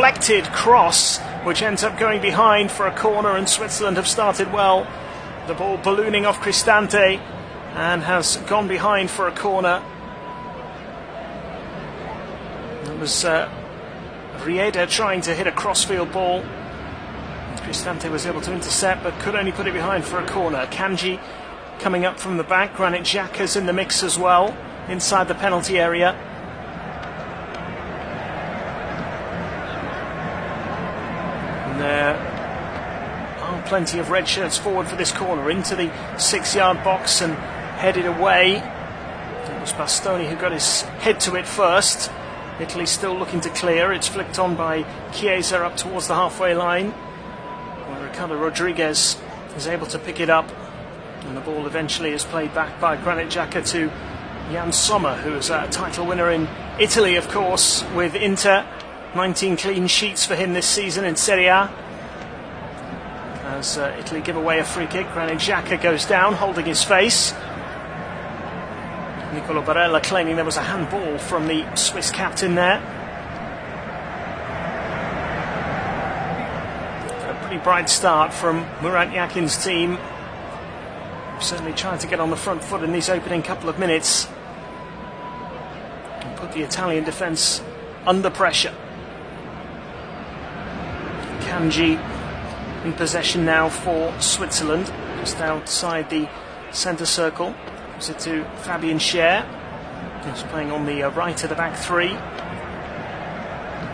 deflected cross, which ends up going behind for a corner, and Switzerland have started well. The ball ballooning off Cristante and has gone behind for a corner. It was Rieder trying to hit a crossfield ball. Cristante was able to intercept but could only put it behind for a corner. Kanji coming up from the back. Granit Xhaka's in the mix as well, inside the penalty area. And there are plenty of red shirts forward for this corner, into the 6-yard box and headed away. It was Bastoni who got his head to it first. Italy still looking to clear. It's flicked on by Chiesa up towards the halfway line, where Ricardo Rodriguez is able to pick it up, and the ball eventually is played back by Granit Xhaka to Jan Sommer, who is a title winner in Italy, of course, with Inter. 19 clean sheets for him this season in Serie A. As Italy give away a free kick, Granit Xhaka goes down holding his face. Nicolo Barella claiming there was a handball from the Swiss captain there. A pretty bright start from Murat Yakin's team. Certainly trying to get on the front foot in these opening couple of minutes and put the Italian defence under pressure. Kanji in possession now for Switzerland, just outside the centre circle. Gives it to Fabian Schär, who's playing on the right of the back three.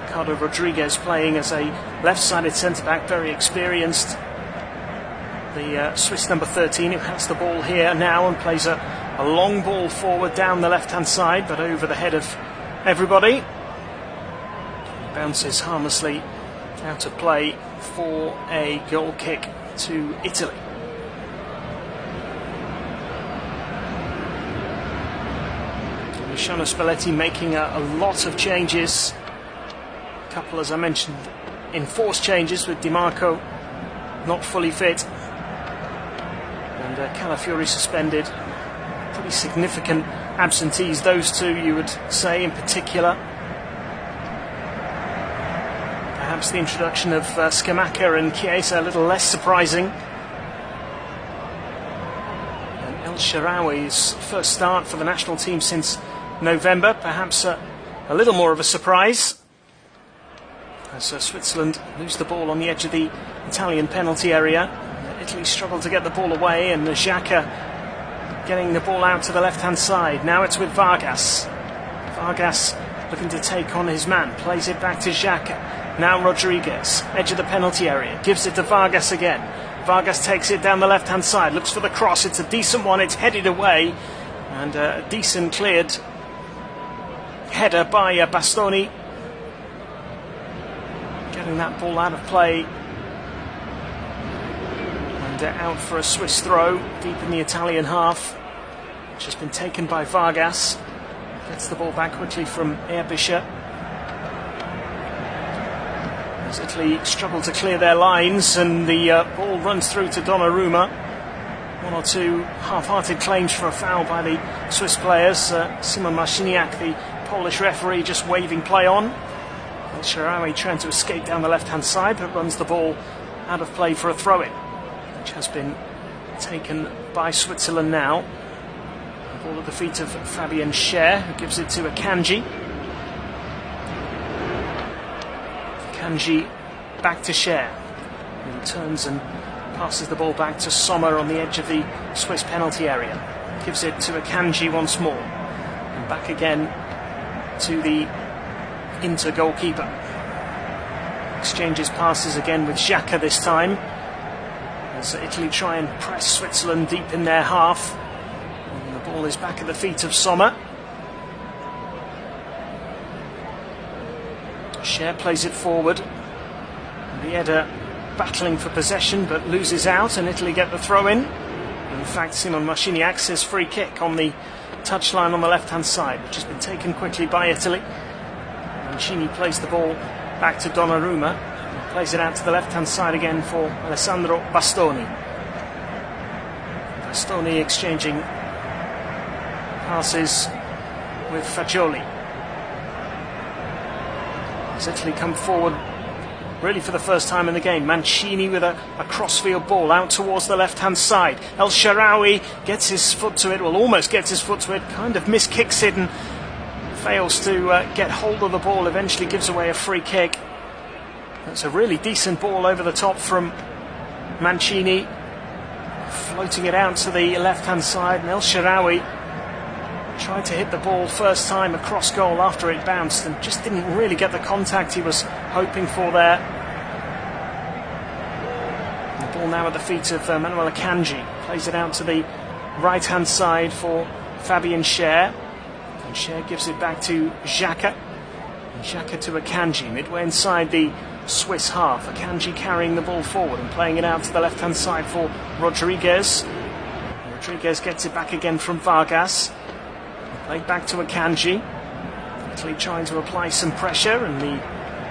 Ricardo Rodriguez playing as a left-sided centre-back, very experienced. The Swiss number 13, who has the ball here now and plays a long ball forward down the left-hand side, but over the head of everybody. Bounces harmlessly out of play for a goal kick to Italy. Luciano Spalletti making a lot of changes. A couple, as I mentioned, enforced changes with Di Marco not fully fit, and Calafiori suspended. Pretty significant absentees, those two, you would say, in particular. Perhaps the introduction of Scamacca and Chiesa a little less surprising. And El Shaarawy's first start for the national team since November, perhaps a little more of a surprise, as Switzerland lose the ball on the edge of the Italian penalty area. Italy struggle to get the ball away, and Xhaka getting the ball out to the left-hand side. Now it's with Vargas. Vargas looking to take on his man, plays it back to Xhaka. Now Rodriguez, edge of the penalty area, gives it to Vargas again. Vargas takes it down the left-hand side, looks for the cross. It's a decent one, it's headed away, and a decent cleared header by Bastoni, getting that ball out of play and out for a Swiss throw deep in the Italian half, which has been taken by Vargas. Gets the ball back quickly from Erbischer as Italy struggle to clear their lines, and the ball runs through to Donnarumma. One or two half-hearted claims for a foul by the Swiss players. Simon Marciniak, the Polish referee, just waving play on. El Shaarawy trying to escape down the left-hand side, but runs the ball out of play for a throw-in, which has been taken by Switzerland now. The ball at the feet of Fabian Schär, who gives it to Akanji. Akanji back to Schär, who turns and passes the ball back to Sommer on the edge of the Swiss penalty area. Gives it to Akanji once more, and back again to the Inter goalkeeper. Exchanges passes again with Xhaka this time, as Italy try and press Switzerland deep in their half. And the ball is back at the feet of Sommer. Schär plays it forward. Rieder battling for possession but loses out, and Italy get the throw in. In fact, Simon Marciniak says free kick on the touchline on the left-hand side, which has been taken quickly by Italy. Mancini plays the ball back to Donnarumma, and plays it out to the left-hand side again for Alessandro Bastoni. Bastoni exchanging passes with Fagioli. As Italy come forward really for the first time in the game. Mancini with a crossfield ball out towards the left-hand side. El Shaarawy gets his foot to it, well, almost gets his foot to it, kind of miskicks it and fails to get hold of the ball, eventually gives away a free kick. That's a really decent ball over the top from Mancini, floating it out to the left-hand side, and El Shaarawy tried to hit the ball first time across goal after it bounced and just didn't really get the contact he was hoping for there. The ball now at the feet of Manuel Akanji, plays it out to the right-hand side for Fabian Schär. And Schär gives it back to Xhaka. And Xhaka to Akanji, midway inside the Swiss half. Akanji carrying the ball forward and playing it out to the left-hand side for Rodriguez. Rodriguez gets it back again from Vargas. Played back to Akanji. Italy trying to apply some pressure, and the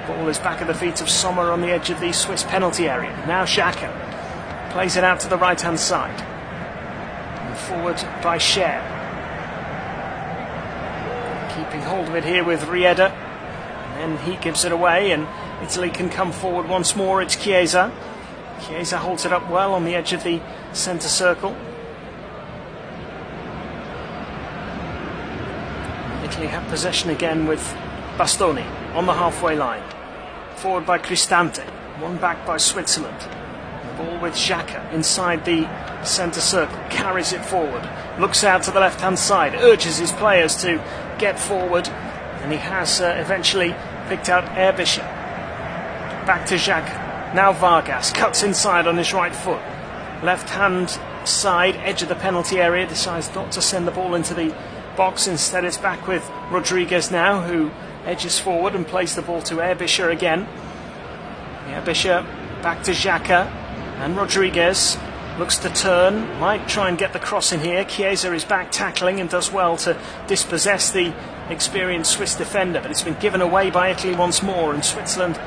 ball is back at the feet of Sommer on the edge of the Swiss penalty area. Now Xhaka plays it out to the right-hand side. And forward by Schär. Keeping hold of it here with Rieder, and then he gives it away, and Italy can come forward once more. It's Chiesa. Chiesa holds it up well on the edge of the centre circle. Italy have possession again with Bastoni on the halfway line. Forward by Cristante, one back by Switzerland. The ball with Xhaka inside the centre circle, carries it forward, looks out to the left-hand side, urges his players to get forward, and he has eventually picked out Erbischer. Back to Xhaka, now Vargas, cuts inside on his right foot. Left-hand side, edge of the penalty area, decides not to send the ball into the box. Instead it's back with Rodriguez now, who edges forward and plays the ball to Erbischer again. Erbischer back to Xhaka, and Rodriguez looks to turn, might try and get the cross in here. Chiesa is back tackling and does well to dispossess the experienced Swiss defender, but it's been given away by Italy once more, and Switzerland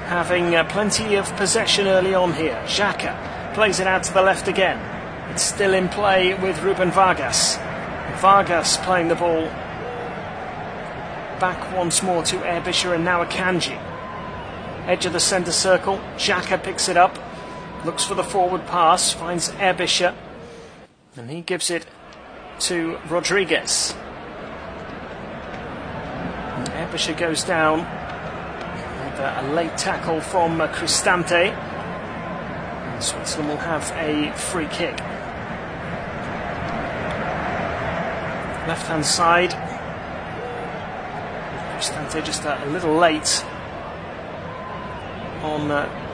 having plenty of possession early on here. Xhaka plays it out to the left again. It's still in play with Ruben Vargas. Vargas playing the ball back once more to Erbischer, and now Akanji. Edge of the centre circle, Xhaka picks it up, looks for the forward pass, finds Erbischer, and he gives it to Rodriguez. And Erbischer goes down with a late tackle from Cristante, and Switzerland will have a free kick. Left-hand side, Cristante just a little late on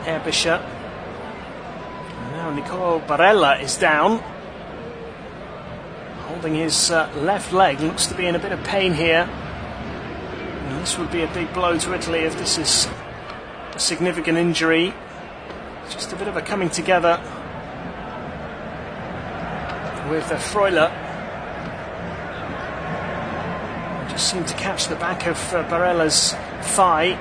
Erbischer. And now Nicolo Barella is down, holding his left leg, looks to be in a bit of pain here. And this would be a big blow to Italy if this is a significant injury. Just a bit of a coming together with Freuler. Just seemed to catch the back of Barella's thigh.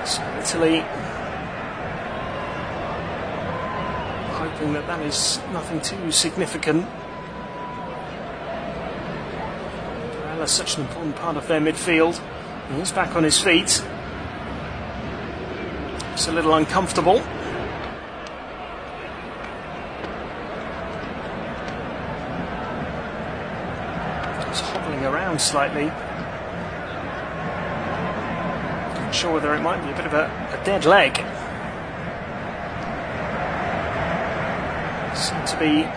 So Italy hoping that that is nothing too significant. Barella's such an important part of their midfield. He's back on his feet. It's a little uncomfortable. Around slightly. Not sure whether it might be a bit of a dead leg. Seemed to be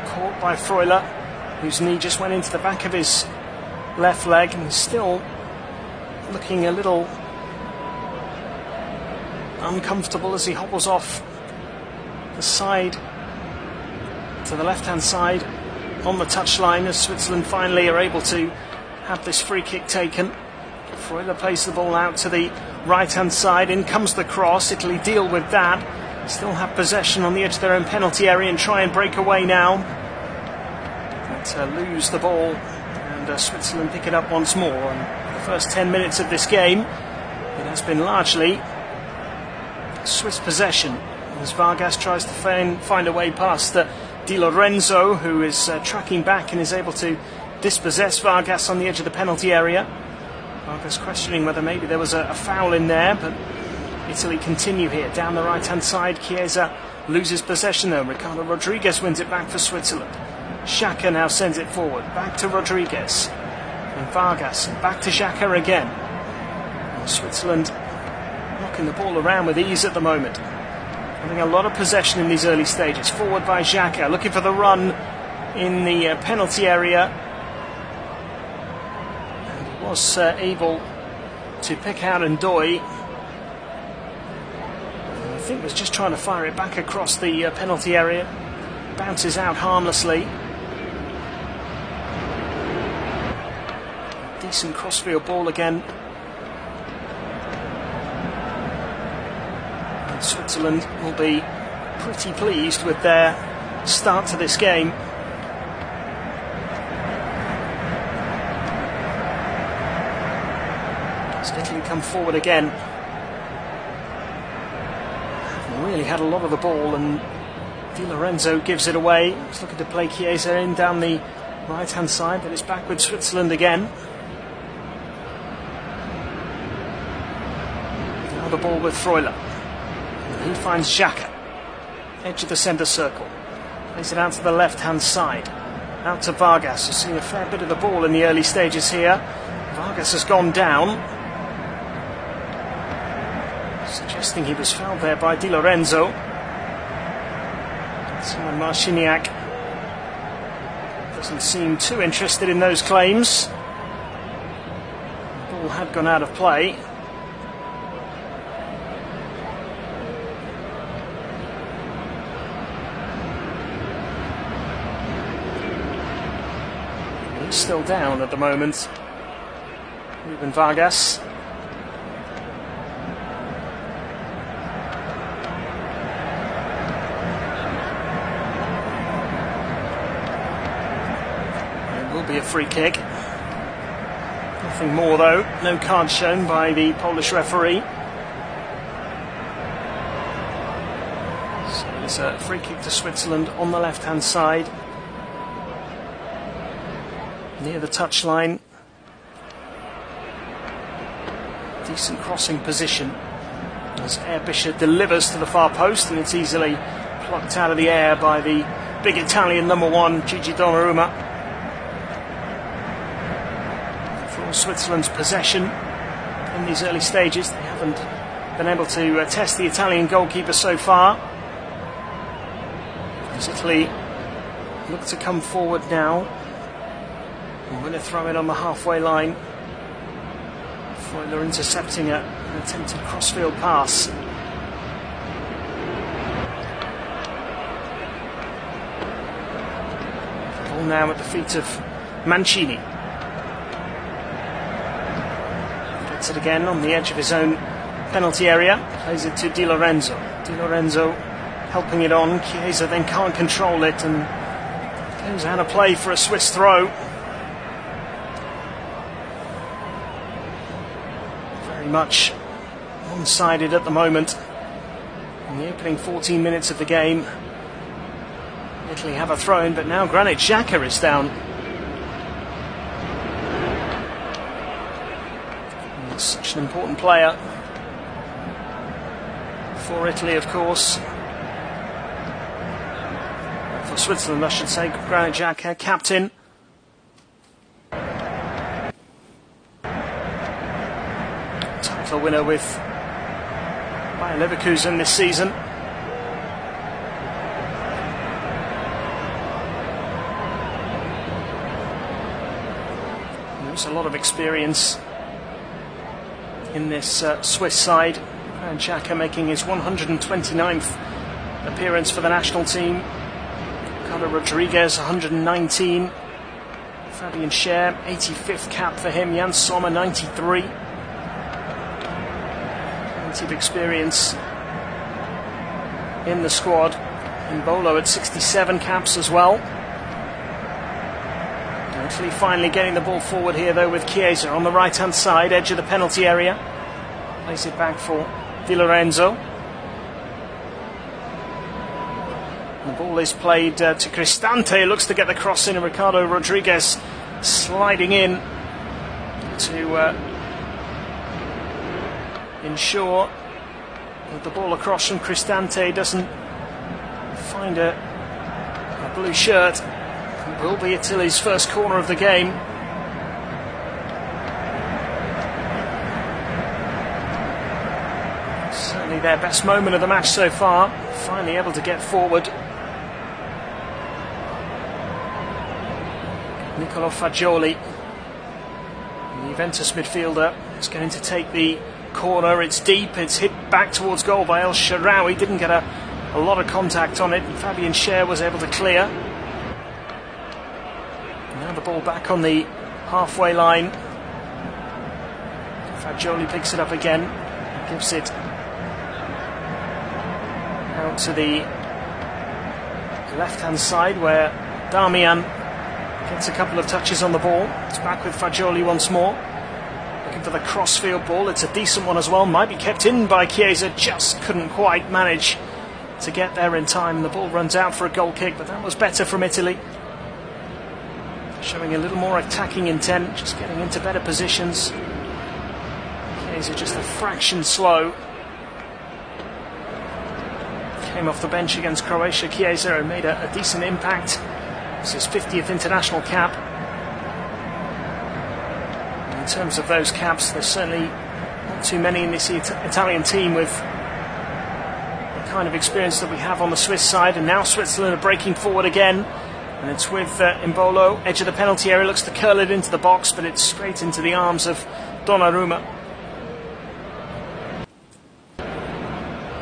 caught by Freuler, whose knee just went into the back of his left leg, and he's still looking a little uncomfortable as he hobbles off the side to the left-hand side on the touchline, as Switzerland finally are able to have this free kick taken. Freuler plays the ball out to the right-hand side. In comes the cross. Italy deal with that. Still have possession on the edge of their own penalty area and try and break away now. But lose the ball, and Switzerland pick it up once more. And the first 10 minutes of this game, it has been largely Swiss possession, as Vargas tries to find a way past Di Lorenzo, who is tracking back and is able to dispossess Vargas on the edge of the penalty area. Vargas questioning whether maybe there was a foul in there, but Italy continue here. Down the right-hand side, Chiesa loses possession though. Ricardo Rodriguez wins it back for Switzerland. Xhaka now sends it forward, back to Rodriguez. And Vargas, back to Xhaka again. And Switzerland knocking the ball around with ease at the moment. Having a lot of possession in these early stages. Forward by Xhaka, looking for the run in the penalty area. And he was able to pick out Ndoye. I think was just trying to fire it back across the penalty area. Bounces out harmlessly. Decent crossfield ball again. And Switzerland will be pretty pleased with their start to this game. As Italy come forward again. Really had a lot of the ball, and Di Lorenzo gives it away. He's looking to play Chiesa in down the right hand side, but it's back with Switzerland again. Now the ball with Freuler. And he finds Xhaka, edge of the centre circle. Plays it out to the left hand side, out to Vargas. You've seen a fair bit of the ball in the early stages here. Vargas has gone down, suggesting he was fouled there by Di Lorenzo. Simon Marciniak doesn't seem too interested in those claims. The ball had gone out of play. He's still down at the moment. Ruben Vargas. Be a free kick. Nothing more though. No card shown by the Polish referee. So it's a free kick to Switzerland on the left hand side, near the touchline. Decent crossing position as Erbischer delivers to the far post, and it's easily plucked out of the air by the big Italian number one, Gigi Donnarumma. Switzerland's possession in these early stages. They haven't been able to test the Italian goalkeeper so far. As Italy look to come forward now. And going to throw it on the halfway line. Freuler intercepting an attempted crossfield pass. The ball now at the feet of Mancini. It again on the edge of his own penalty area, plays it to Di Lorenzo. Di Lorenzo helping it on. Chiesa then can't control it and goes out of play for a Swiss throw. Very much one-sided at the moment. In the opening 14 minutes of the game, Italy have a throw in, but now Granit Xhaka is down. Such an important player for Italy, of course. For Switzerland, I should say. Granit Xhaka, captain. Title winner with Bayer Leverkusen this season. There's a lot of experience in this Swiss side. And Xhaka making his 129th appearance for the national team. Ricardo Rodriguez, 119. Fabian Schär, 85th cap for him. Jan Sommer, 93. Plenty of experience in the squad. Mbolo at 67 caps as well. Italy finally getting the ball forward here though with Chiesa on the right hand side, edge of the penalty area. Plays it back for Di Lorenzo. The ball is played to Cristante, looks to get the cross in, and Ricardo Rodriguez sliding in to ensure that the ball across from Cristante doesn't find a blue shirt. It will be Italy's first corner of the game. Certainly their best moment of the match so far, finally able to get forward. Niccolò Fagioli, the Juventus midfielder, is going to take the corner. It's deep, it's hit back towards goal by El Shaarawy. Didn't get a lot of contact on it, and Fabian Schär was able to clear. Now the ball back on the halfway line. Fagioli picks it up again, gives it out to the left-hand side where Darmian gets a couple of touches on the ball. It's back with Fagioli once more, looking for the crossfield ball. It's a decent one as well, might be kept in by Chiesa, just couldn't quite manage to get there in time. The ball runs out for a goal kick, but that was better from Italy, showing a little more attacking intent, just getting into better positions. Chiesa just a fraction slow. Came off the bench against Croatia, Chiesa, and made a decent impact. It's his 50th international cap. In terms of those caps, there's certainly not too many in this Italian team with the kind of experience that we have on the Swiss side. And now Switzerland are breaking forward again, and it's with Imbolo, edge of the penalty area, looks to curl it into the box, but it's straight into the arms of Donnarumma.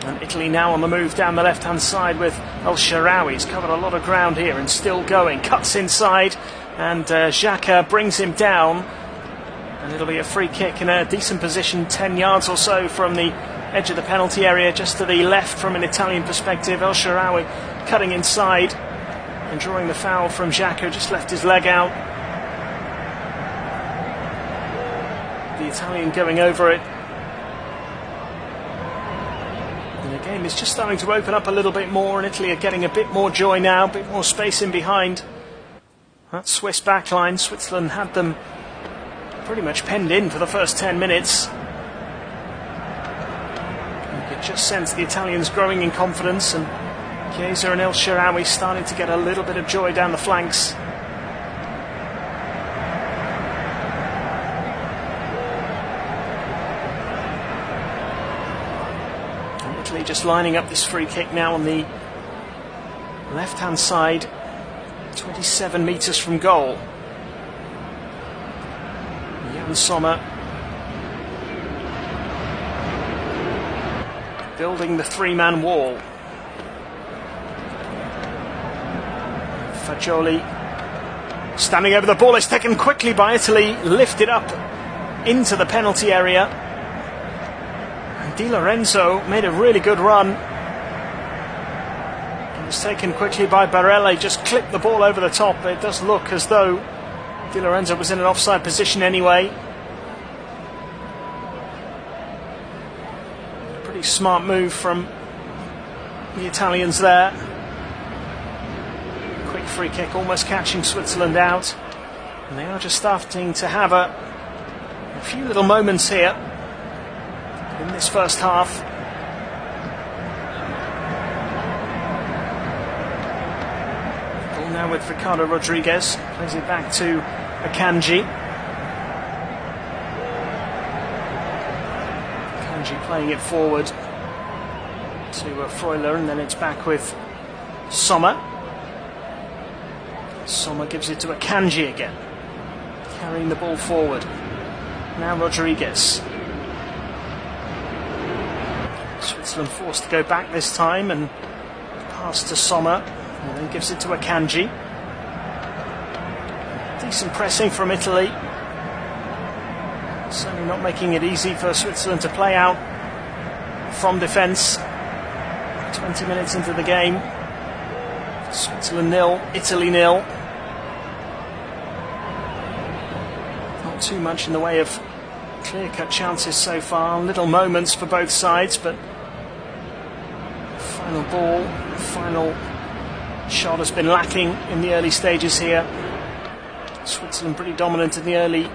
And Italy now on the move down the left-hand side with El Shaarawy. He's covered a lot of ground here and still going. Cuts inside, and Xhaka brings him down. And it'll be a free kick in a decent position, 10 yards or so from the edge of the penalty area, just to the left from an Italian perspective. El Shaarawy cutting inside and drawing the foul from Xhaka, just left his leg out. The Italian going over it. The game is just starting to open up a little bit more, and Italy are getting a bit more joy now, a bit more space in behind. That Swiss backline, Switzerland had them pretty much penned in for the first 10 minutes. You could just sense the Italians growing in confidence, and Chiesa and El Shaarawy starting to get a little bit of joy down the flanks. Just lining up this free kick now on the left-hand side, 27 metres from goal. Jan Sommer building the three-man wall. Fagioli standing over the ball. It's taken quickly by Italy, lifted up into the penalty area. Di Lorenzo made a really good run. It was taken quickly by Barella, just clipped the ball over the top. It does look as though Di Lorenzo was in an offside position anyway. A pretty smart move from the Italians there. Quick free kick, almost catching Switzerland out. And they are just starting to have a few little moments here in this first half. Ball now with Ricardo Rodriguez, plays it back to Akanji. Akanji playing it forward to Freuler, and then it's back with Sommer. Sommer gives it to Akanji again, carrying the ball forward. Now Rodriguez. Switzerland forced to go back this time and pass to Sommer, and then gives it to Akanji. Decent pressing from Italy. Certainly not making it easy for Switzerland to play out from defence. 20 minutes into the game. Switzerland 0, Italy 0. Not too much in the way of clear-cut chances so far. Little moments for both sides, but final ball, final shot has been lacking in the early stages here. Switzerland pretty dominant in the early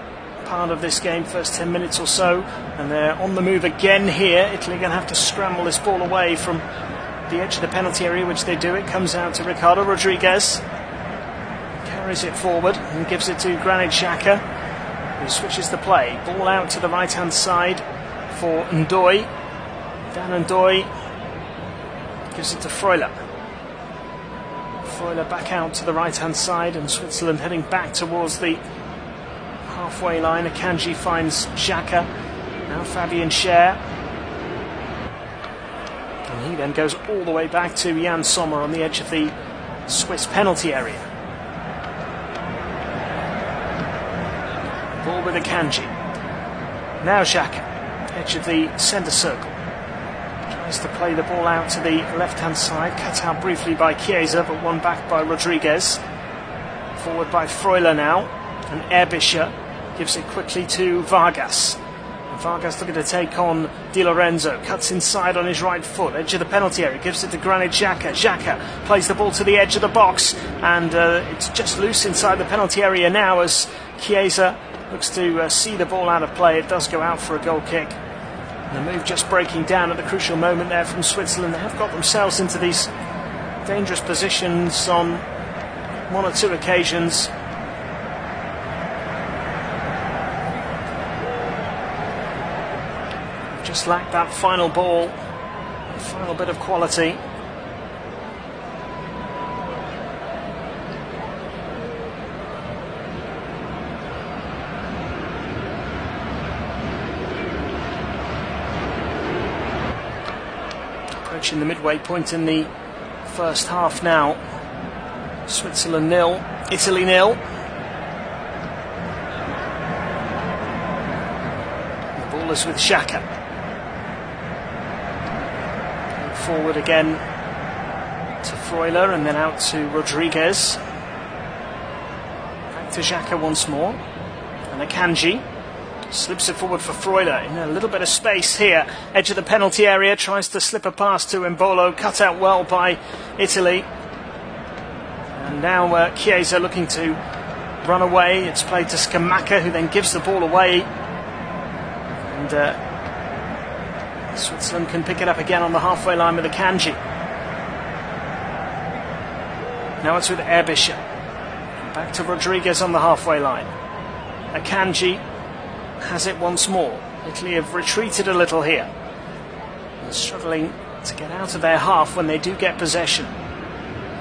part of this game, first 10 minutes or so, and they're on the move again here. Italy going to have to scramble this ball away from the edge of the penalty area, which they do. It comes out to Ricardo Rodriguez, carries it forward and gives it to Granit Xhaka, who switches the play. Ball out to the right hand side for Ndoye. Dan Ndoye gives it to Freuler. Freuler back out to the right hand side, and Switzerland heading back towards the halfway line. Akanji finds Xhaka. Now Fabian Schär. And he then goes all the way back to Jan Sommer on the edge of the Swiss penalty area. Ball with Akanji. Now Xhaka, edge of the centre circle. Tries to play the ball out to the left-hand side. Cut out briefly by Chiesa, but won back by Rodriguez. Forward by Freuler now. And Erbischer gives it quickly to Vargas. And Vargas looking to take on Di Lorenzo. Cuts inside on his right foot. Edge of the penalty area. Gives it to Granit Xhaka. Xhaka plays the ball to the edge of the box. And it's just loose inside the penalty area now as Chiesa looks to see the ball out of play. It does go out for a goal kick. And the move just breaking down at the crucial moment there from Switzerland. They have got themselves into these dangerous positions on one or two occasions. Just lacked that final ball, the final bit of quality. Approaching the midway point in the first half now. Switzerland 0, Italy 0. The ball is with Xhaka. Forward again to Freuler and then out to Rodriguez. Back to Xhaka once more. And Akanji slips it forward for Freuler in a little bit of space here. Edge of the penalty area, tries to slip a pass to Embolo, cut out well by Italy. And now Chiesa looking to run away. It's played to Scamacca, who then gives the ball away. And Switzerland can pick it up again on the halfway line with Akanji. Now it's with Erbischer. Back to Rodriguez on the halfway line. Akanji has it once more. Italy have retreated a little here. They're struggling to get out of their half when they do get possession.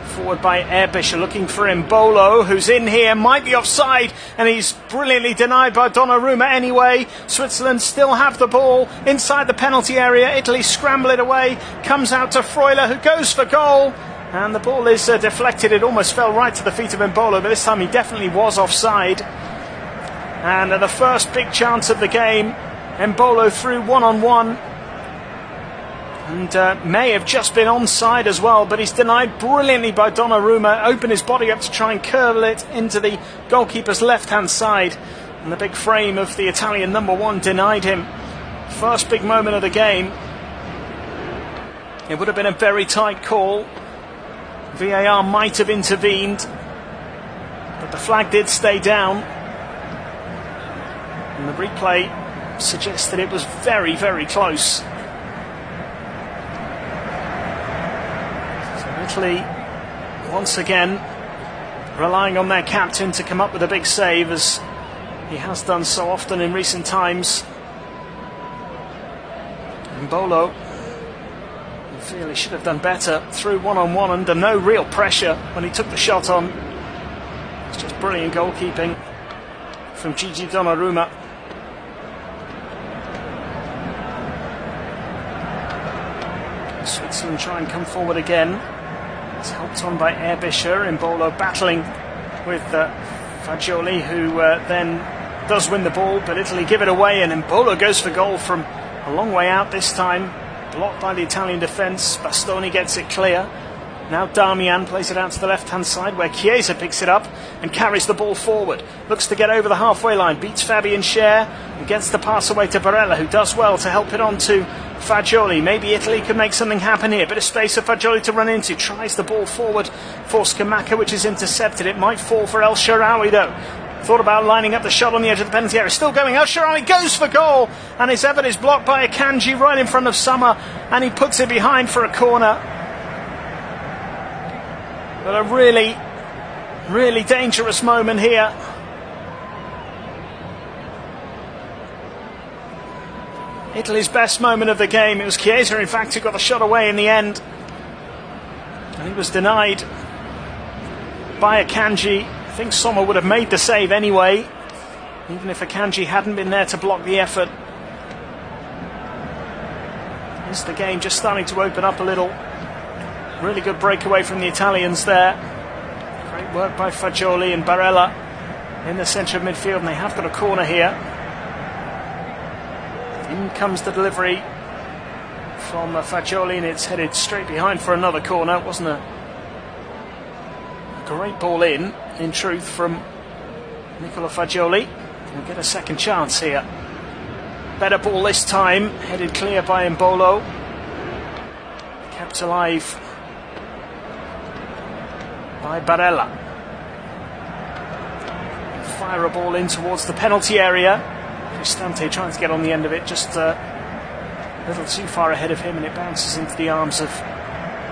Forward by Erbischer, looking for Embolo, who's in here, might be offside, and he's brilliantly denied by Donnarumma anyway. Switzerland still have the ball inside the penalty area. Italy scramble it away, comes out to Freuler, who goes for goal, and the ball is deflected. It almost fell right to the feet of Embolo, but this time he definitely was offside. And the first big chance of the game, Embolo through one-on-one, and may have just been onside as well, but he's denied brilliantly by Donnarumma. Opened his body up to try and curl it into the goalkeeper's left-hand side, and the big frame of the Italian number one denied him. First big moment of the game. It would have been a very tight call. VAR might have intervened, but the flag did stay down. And the replay suggests that it was very, very close. So Italy, once again, relying on their captain to come up with a big save, as he has done so often in recent times. Embolo, you feel he should have done better. Through one-on-one under no real pressure when he took the shot on. It's just brilliant goalkeeping from Gigi Donnarumma. Switzerland try and come forward again. It's helped on by Erbischer. Embolo battling with Fagioli, who then does win the ball, but Italy give it away, and Embolo goes for goal from a long way out this time. Blocked by the Italian defence. Bastoni gets it clear. Now Darmian plays it out to the left-hand side, where Chiesa picks it up and carries the ball forward. Looks to get over the halfway line, beats Fabian Schär and gets the pass away to Barella, who does well to help it on to Fagioli. Maybe Italy could make something happen here. Bit of space for Fagioli to run into. Tries the ball forward for Scamacca, which is intercepted. It might fall for El Shaarawy though. thought about lining up the shot on the edge of the penalty area. Still going. El Shaarawy goes for goal, and his effort is blocked by Akanji right in front of Summer, and he puts it behind for a corner. But a really, really dangerous moment here. Italy's best moment of the game. It was Chiesa, in fact, who got the shot away in the end. And he was denied by Akanji. I think Sommer would have made the save anyway, even if Akanji hadn't been there to block the effort. Is the game just starting to open up a little? Really good breakaway from the Italians there. Great work by Fagioli and Barella in the centre of midfield, and they have got a corner here. In comes the delivery from Fagioli, and it's headed straight behind for another corner. It wasn't a great ball in truth, from Nicola Fagioli. He'll get a second chance here. Better ball this time, headed clear by Embolo. Kept alive by Barella. Fire a ball in towards the penalty area. Cristante trying to get on the end of it, just a little too far ahead of him, and it bounces into the arms of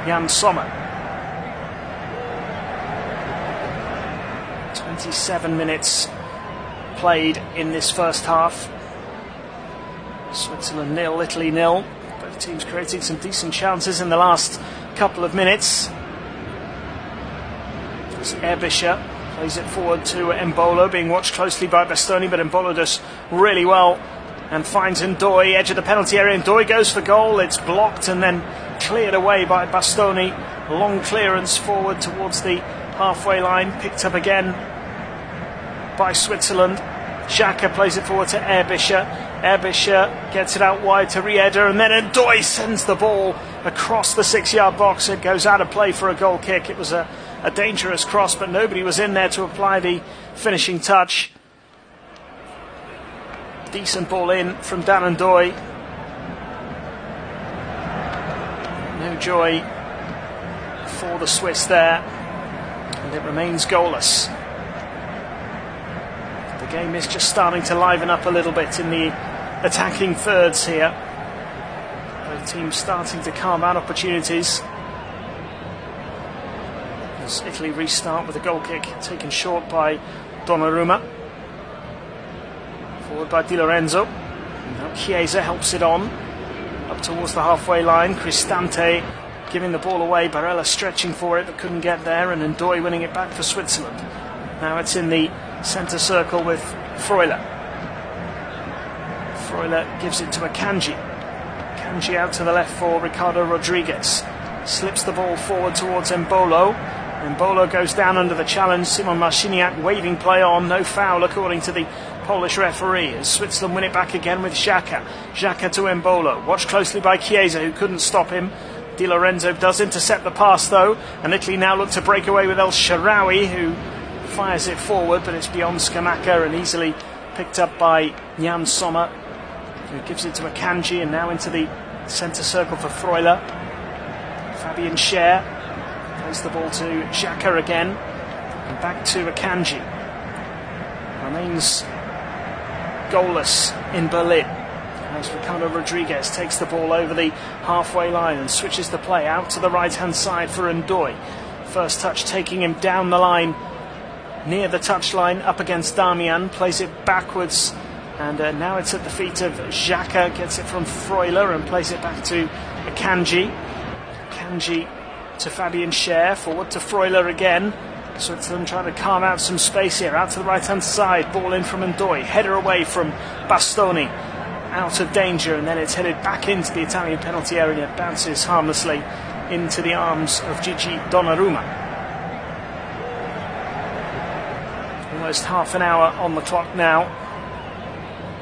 Jan Sommer. 27 minutes played in this first half. Switzerland 0, Italy 0. Both teams creating some decent chances in the last couple of minutes. As Erbischer plays it forward to Embolo, being watched closely by Bastoni, but Embolo does really well and finds Ndoye, edge of the penalty area. Ndoye goes for goal, it's blocked and then cleared away by Bastoni. Long clearance forward towards the halfway line, picked up again by Switzerland. Xhaka plays it forward to Erbischer. Erbischer gets it out wide to Rieder, and then Ndoye sends the ball across the 6-yard box. It goes out of play for a goal kick. It was a dangerous cross, but nobody was in there to apply the finishing touch. Decent ball in from Dan Ndoye. No joy for the Swiss there, and it remains goalless. The game is just starting to liven up a little bit in the attacking thirds here. Both teams starting to carve out opportunities. As Italy restart with a goal kick taken short by Donnarumma. Forward by Di Lorenzo. Now Chiesa helps it on up towards the halfway line. Cristante giving the ball away. Barella stretching for it but couldn't get there, and Ndoye winning it back for Switzerland. Now it's in the centre circle with Freuler. Freuler gives it to Akanji. Akanji out to the left for Ricardo Rodriguez. Slips the ball forward towards Embolo. Embolo goes down under the challenge. Simon Marciniak waving play on. No foul according to the Polish referee, as Switzerland win it back again with Xhaka. Xhaka to Embolo. Watched closely by Chiesa, who couldn't stop him. Di Lorenzo does intercept the pass though, and Italy now look to break away with El Shaarawy, who fires it forward, but it's beyond Scamacca and easily picked up by Jan Sommer, who gives it to Akanji, and now into the centre circle for Freuler. Fabian Schär plays the ball to Xhaka again, and back to Akanji. Remains goalless in Berlin as Ricardo Rodriguez takes the ball over the halfway line and switches the play out to the right hand side for Ndoye. First touch taking him down the line near the touchline up against Damian, plays it backwards, and now it's at the feet of Xhaka, gets it from Freuler and plays it back to Akanji. Akanji to Fabian Schär, forward to Freuler again. Switzerland trying to carve out some space here, out to the right hand side, ball in from Ndoye, header away from Bastoni, out of danger, and then it's headed back into the Italian penalty area, bounces harmlessly into the arms of Gigi Donnarumma. Almost half an hour on the clock now,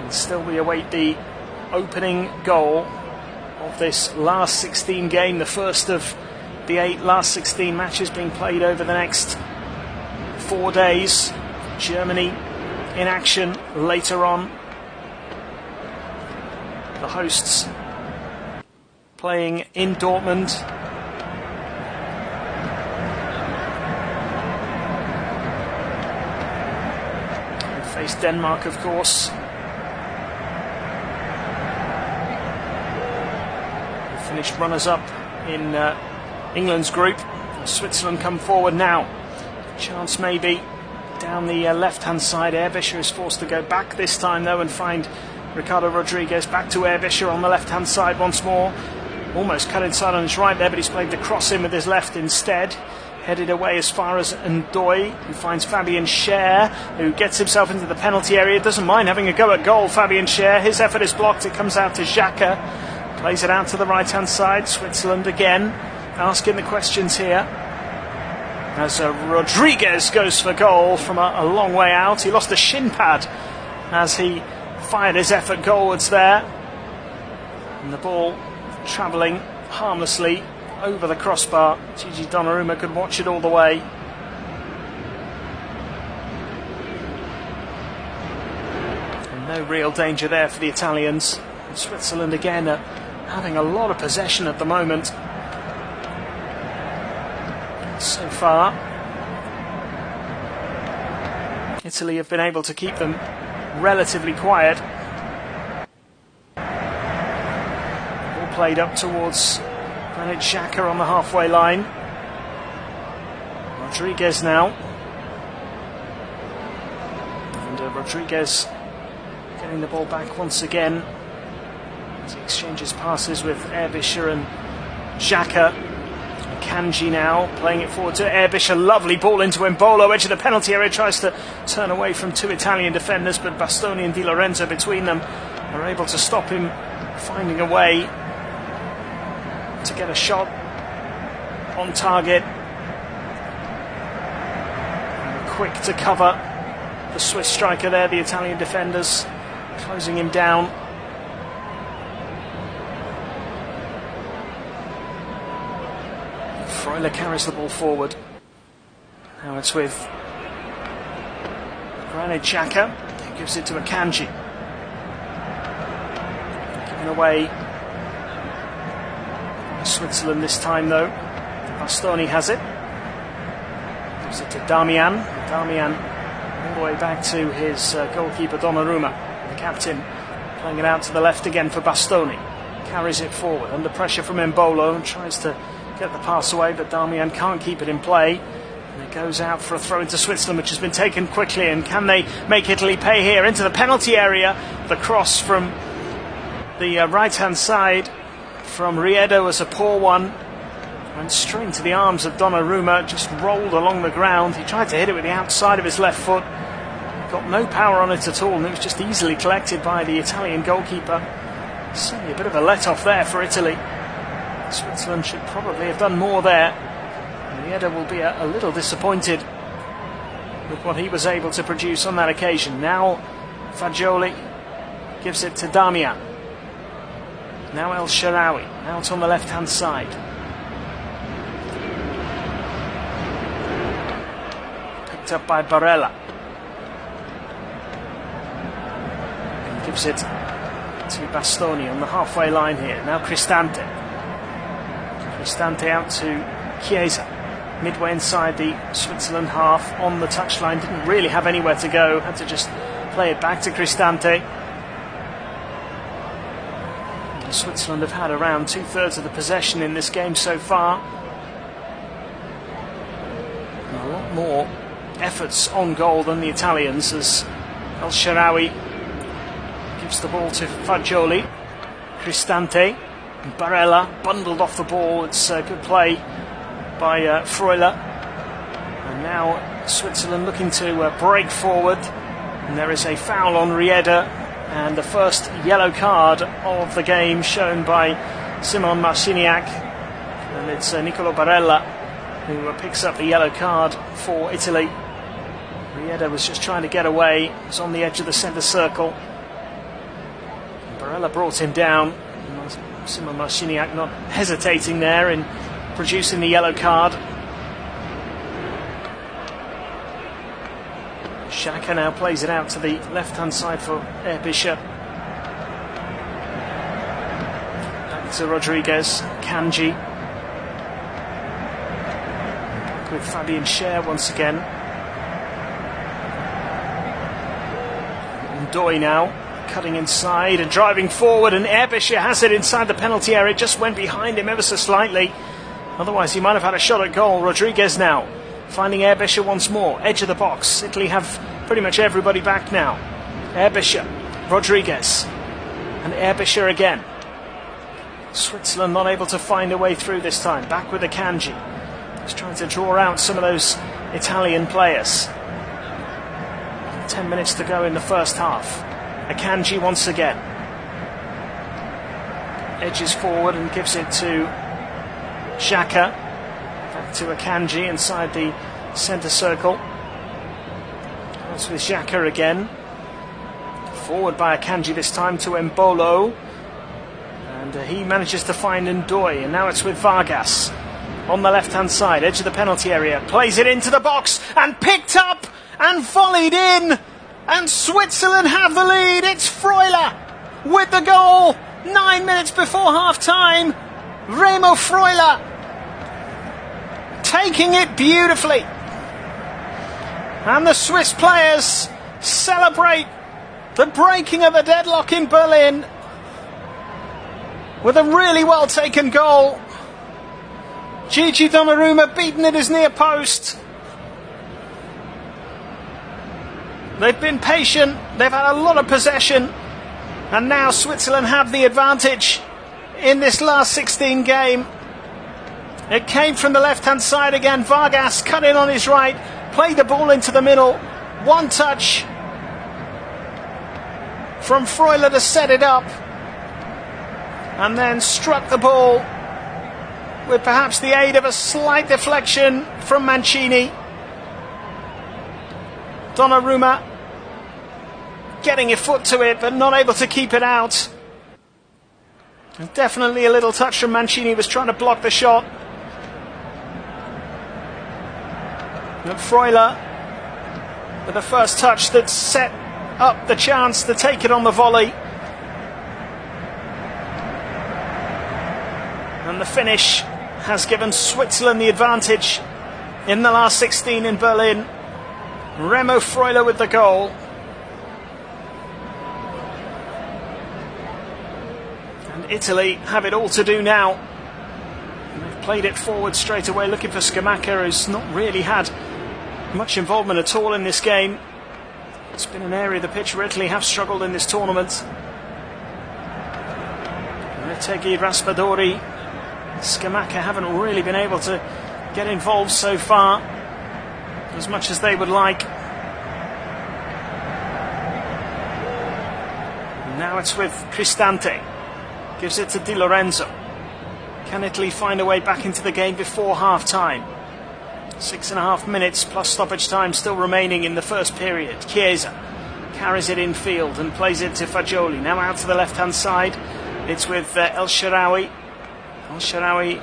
and still we await the opening goal of this last 16 game, the first of the 8 last 16 matches being played over the next 4 days. Germany in action later on. The hosts playing in Dortmund. faced Denmark, of course. They finished runners-up in England's group. Switzerland come forward now. Chance maybe down the left-hand side. Erbischer is forced to go back this time, though, and find Ricardo Rodriguez. Back to Erbischer on the left-hand side once more. Almost cut inside on his right there, but he's played the cross in with his left instead. Headed away as far as Ndoye, who finds Fabian Schär, who gets himself into the penalty area. Doesn't mind having a go at goal, Fabian Schär. His effort is blocked. It comes out to Xhaka. Plays it out to the right-hand side. Switzerland again asking the questions here. As Rodriguez goes for goal from a long way out. He lost a shin pad as he fired his effort goalwards there. And the ball travelling harmlessly over the crossbar. Gigi Donnarumma could watch it all the way. And no real danger there for the Italians. And Switzerland again having a lot of possession at the moment. So far, Italy have been able to keep them relatively quiet. Ball played up towards Granit Xhaka on the halfway line. Rodriguez now. And Rodriguez getting the ball back once again as he exchanges passes with Erbischer and Xhaka. Kanji now playing it forward to Erbischer. Lovely ball into Embolo, edge of the penalty area. Tries to turn away from two Italian defenders, but Bastoni and Di Lorenzo between them are able to stop him finding a way to get a shot on target. And quick to cover the Swiss striker there, the Italian defenders closing him down. Freuler carries the ball forward. Now it's with Granit Xhaka. He gives it to Akanji. Given away Switzerland this time, though. Bastoni has it. Gives it to Damian. Damian all the way back to his goalkeeper Donnarumma. The captain playing it out to the left again for Bastoni. Carries it forward under pressure from Embolo and tries to get the pass away, but Damian can't keep it in play. And it goes out for a throw into Switzerland, which has been taken quickly. And can they make Italy pay here? Into the penalty area. The cross from the right-hand side from Riedo was a poor one. Went straight into the arms of Donnarumma, just rolled along the ground. He tried to hit it with the outside of his left foot. Got no power on it at all, and it was just easily collected by the Italian goalkeeper. Certainly a bit of a let-off there for Italy. Switzerland should probably have done more there. Riedo will be a little disappointed with what he was able to produce on that occasion. Now Fagioli gives it to Damian. Now El Shaarawy out on the left-hand side. Picked up by Barella. And gives it to Bastoni on the halfway line here. Now Cristante. Cristante out to Chiesa. Midway inside the Switzerland half on the touchline. Didn't really have anywhere to go. Had to just play it back to Cristante. Switzerland have had around 2/3 of the possession in this game so far. And a lot more efforts on goal than the Italians, as El Shaarawy gives the ball to Fagioli. Cristante and Barella bundled off the ball. It's a good play by Freuler. And now Switzerland looking to break forward. And there is a foul on Riedo. And the first yellow card of the game shown by Simon Marciniak. And it's Nicolo Barella who picks up the yellow card for Italy. Riedo was just trying to get away. He was on the edge of the centre circle. And Barella brought him down. And Simon Marciniak not hesitating there in producing the yellow card. Xhaka now plays it out to the left-hand side for Erbischer. Back to Rodriguez, Kanji. Back with Fabian Schär once again. Doi now, cutting inside and driving forward, and Erbischer has it inside the penalty area. Just went behind him ever so slightly. Otherwise he might have had a shot at goal. Rodriguez now finding Erbischer once more, edge of the box. Italy have pretty much everybody back now. Erbischer, Rodriguez, and Erbischer again. Switzerland not able to find a way through this time. Back with Akanji. He's trying to draw out some of those Italian players. 10 minutes to go in the first half. Akanji once again. Edges forward and gives it to Xhaka. Back to Akanji inside the centre circle. That's with Xhaka again. Forward by Akanji this time to Embolo. And he manages to find Ndoi. And now it's with Vargas on the left-hand side, edge of the penalty area. Plays it into the box and picked up and volleyed in. And Switzerland have the lead. It's Freuler with the goal. 9 minutes before half-time. Remo Freuler taking it beautifully. And the Swiss players celebrate the breaking of the deadlock in Berlin with a really well taken goal. Gigi Donnarumma beaten at his near post. They've been patient, they've had a lot of possession, and now Switzerland have the advantage in this last 16 game. It came from the left-hand side again. Vargas cut in on his right, played the ball into the middle. One touch from Freuler to set it up, and then struck the ball with perhaps the aid of a slight deflection from Mancini. Donnarumma getting a foot to it, but not able to keep it out. And definitely a little touch from Mancini. He was trying to block the shot. And Freuler with the first touch that set up the chance to take it on the volley. And the finish has given Switzerland the advantage in the last 16 in Berlin. Remo Freuler with the goal. And Italy have it all to do now. And they've played it forward straight away, looking for Scamacca, who's not really had much involvement at all in this game. It's been an area of the pitch where Italy have struggled in this tournament. Retegui, Raspadori, Scamacca haven't really been able to get involved so far as much as they would like. Now it's with Cristante. Gives it to Di Lorenzo. Can Italy find a way back into the game before half-time? 6.5 minutes plus stoppage time still remaining in the first period. Chiesa carries it infield and plays it to Fagioli. Now out to the left-hand side. It's with El Shaarawy. El Shaarawy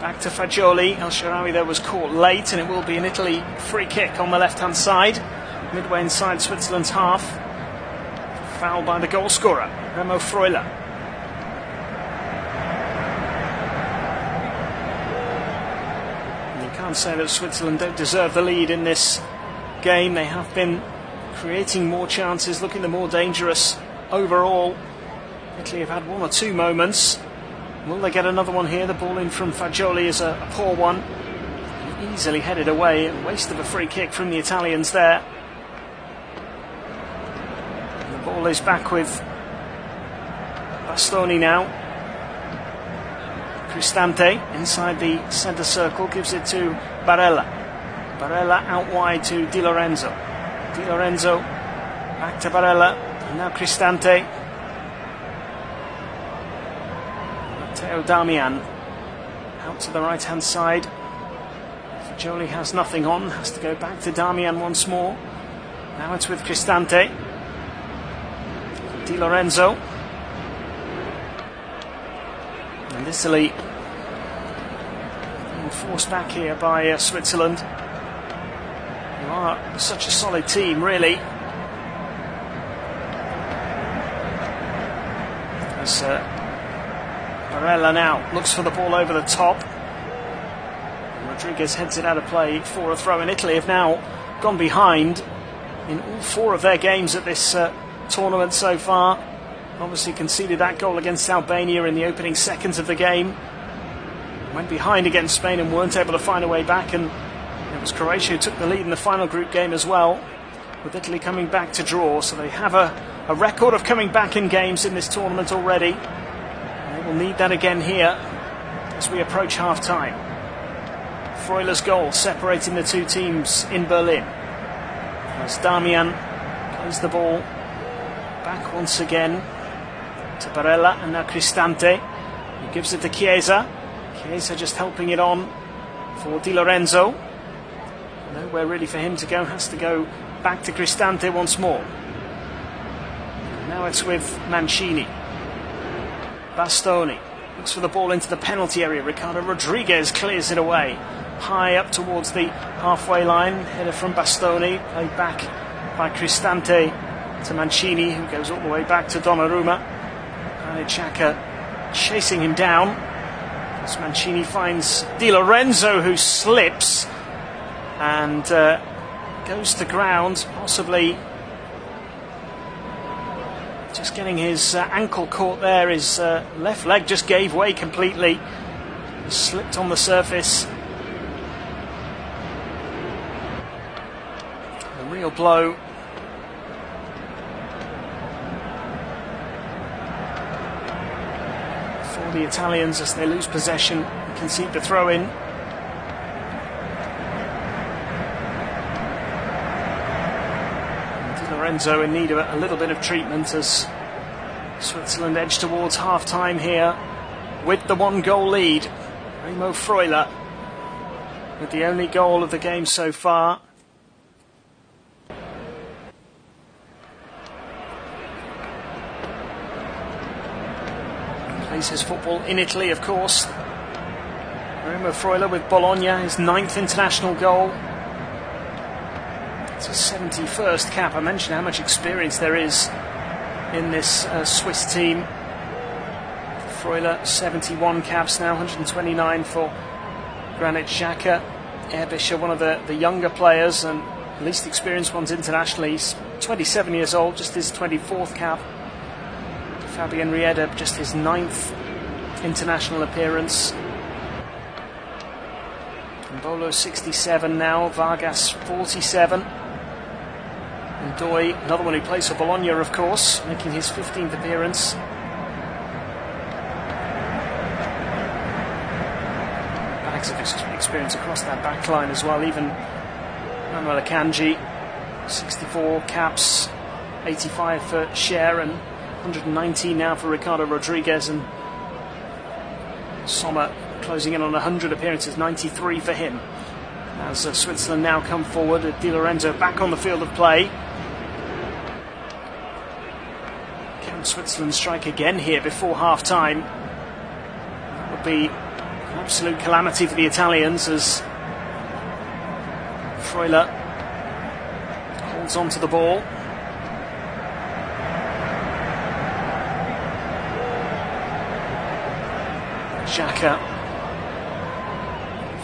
back to Fagioli. El Shaarawy there was caught late, and it will be an Italy free kick on the left-hand side, midway inside Switzerland's half. Foul by the goal scorer, Remo Freuler. And you can't say that Switzerland don't deserve the lead in this game. They have been creating more chances, looking the more dangerous overall. Italy have had one or two moments. Will they get another one here? The ball in from Fagioli is a poor one. Easily headed away. A waste of a free kick from the Italians there. And the ball is back with Bastoni now. Cristante inside the centre circle gives it to Barella. Barella out wide to Di Lorenzo. Di Lorenzo back to Barella. And now Cristante. Matteo Darmian out to the right hand side. Fagioli has nothing on, has to go back to Darmian once more. Now it's with Cristante. Di Lorenzo. And Italy being forced back here by Switzerland, who are such a solid team really. As Barella now looks for the ball over the top. Rodriguez heads it out of play for a throw, and Italy have now gone behind in all 4 of their games at this tournament so far. Obviously conceded that goal against Albania in the opening seconds of the game. Went behind against Spain and weren't able to find a way back, and it was Croatia who took the lead in the final group game as well, with Italy coming back to draw. So they have a record of coming back in games in this tournament already. And they will need that again here as we approach half-time. Freuler's goal separating the two teams in Berlin. As Damian plays the ball back once again to Barella, and now Cristante. He gives it to Chiesa. Chiesa just helping it on for Di Lorenzo. Nowhere really for him to go, has to go back to Cristante once more. Now it's with Mancini. Bastoni looks for the ball into the penalty area. Ricardo Rodriguez clears it away. High up towards the halfway line. Header from Bastoni, played back by Cristante to Mancini, who goes all the way back to Donnarumma. Granit Xhaka chasing him down as Mancini finds Di Lorenzo, who slips and goes to ground, possibly just getting his ankle caught there. His left leg just gave way completely, slipped on the surface. A real blow. For the Italians as they lose possession and concede the throw-in. Di Lorenzo in need of a little bit of treatment as Switzerland edge towards half-time here with the 1-goal lead. Remo Freuler with the only goal of the game so far. Plays his football in Italy, of course. Remo Freuler with Bologna, his 9th international goal. It's his 71st cap. I mentioned how much experience there is in this Swiss team. Freuler, 71 caps now, 129 for Granit Xhaka. Erbischer, one of the younger players and least experienced ones internationally. He's 27 years old, just his 24th cap. Fabian Rieder, just his 9th international appearance. Mbolo, 67 now. Vargas, 47. And Doi, another one who plays for Bologna, of course, making his 15th appearance. Bags of experience across that back line as well. Even Manuel Akanji, 64 caps, 85 for Cher, and 119 now for Ricardo Rodriguez, and Sommer closing in on 100 appearances, 93 for him. As Switzerland now come forward, Di Lorenzo back on the field of play. Can Switzerland strike again here before half-time? That would be an absolute calamity for the Italians as Freuler holds on to the ball. Xhaka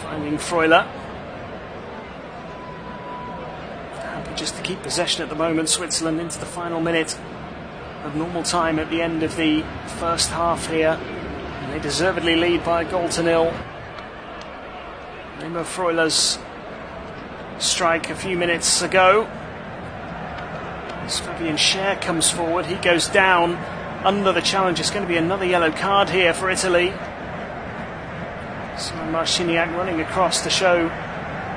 finding Freuler. Happy just to keep possession at the moment. Switzerland into the final minute of normal time at the end of the first half here, and they deservedly lead by 1-0. Remo Freuler's strike a few minutes ago. As Fabian Cher comes forward, he goes down under the challenge. It's going to be another yellow card here for Italy. Simon Marciniak running across to show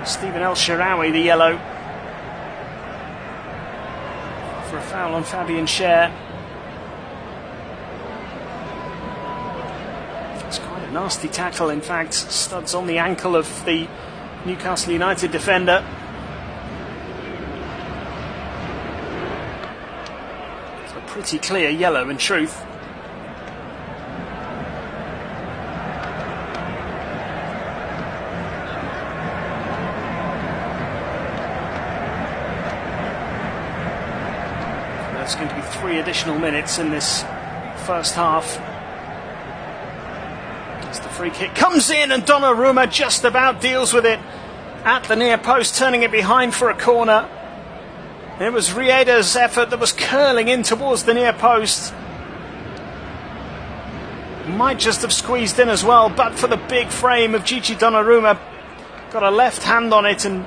Stephen El Shaarawy the yellow for a foul on Fabian Cher. It's quite a nasty tackle, in fact. Studs on the ankle of the Newcastle United defender. It's a pretty clear yellow in truth. There's going to be 3 additional minutes in this first half. As the free kick comes in, and Donnarumma just about deals with it at the near post, turning it behind for a corner. It was Rieda's effort that was curling in towards the near post. Might just have squeezed in as well, but for the big frame of Gigi Donnarumma. Got a left hand on it and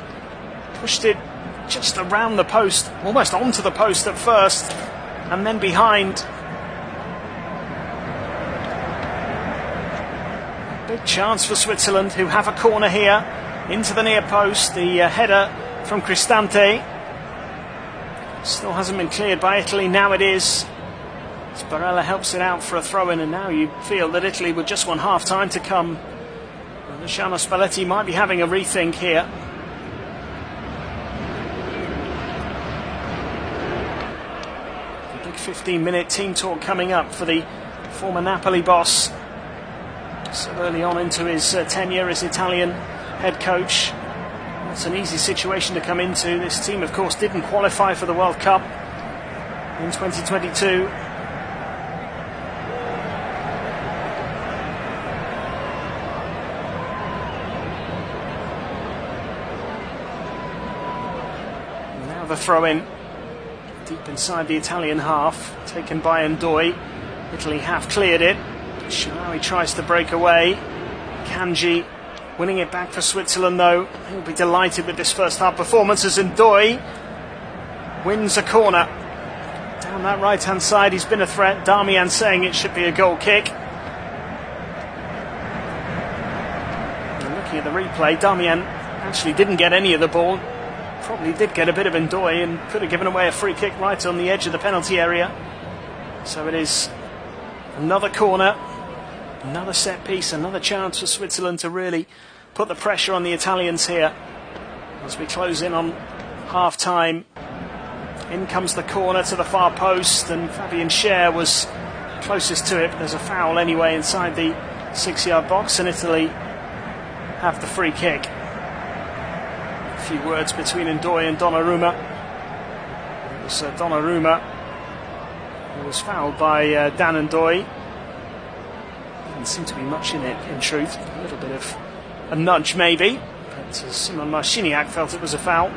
pushed it just around the post, almost onto the post at first, and then behind. Big chance for Switzerland, who have a corner here into the near post. The header from Cristante still hasn't been cleared by Italy. Now it is. Barella helps it out for a throw-in, and now you feel that Italy, with just one half-time to come, Luciano Spalletti might be having a rethink here. The big 15-minute team talk coming up for the former Napoli boss. So early on into his tenure as Italian head coach. That's an easy situation to come into. This team, of course, didn't qualify for the World Cup in 2022. Now the throw-in deep inside the Italian half, taken by Ndoi. Italy half cleared it. Sharawi tries to break away. Kanji winning it back for Switzerland, though. He'll be delighted with this first half performance as Ndoi wins a corner. Down that right hand side, he's been a threat. Darmian saying it should be a goal kick. And looking at the replay, Darmian actually didn't get any of the ball. Probably did get a bit of Ndoi and could have given away a free kick right on the edge of the penalty area. So it is another corner, another set piece, another chance for Switzerland to really put the pressure on the Italians here as we close in on half time. In comes the corner to the far post, and Fabian Schär was closest to it, but there's a foul anyway inside the 6-yard box, and Italy have the free kick. A few words between Ndoi and Donnarumma. It was Donnarumma who was fouled by Dan Ndoi. Didn't seem to be much in it, in truth. A little bit of a nudge maybe, but Simon Marciniak felt it was a foul.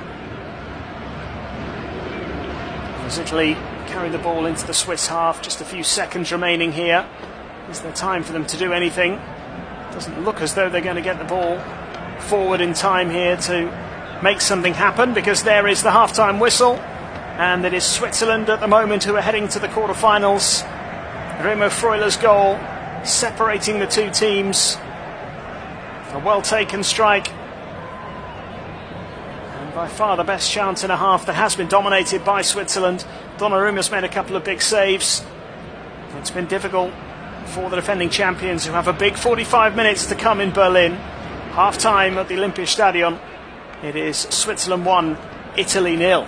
As Italy carry the ball into the Swiss half, just a few seconds remaining here. Is there time for them to do anything? Doesn't look as though they're going to get the ball forward in time here to make something happen, because there is the half-time whistle, and it is Switzerland at the moment who are heading to the quarter-finals. Remo Freuler's goal separating the two teams. A well-taken strike, and by far the best chance in a half that has been dominated by Switzerland. Donnarumma's made a couple of big saves. It's been difficult for the defending champions, who have a big 45 minutes to come in Berlin. Half-time at the Olympiastadion. It is Switzerland 1, Italy 0.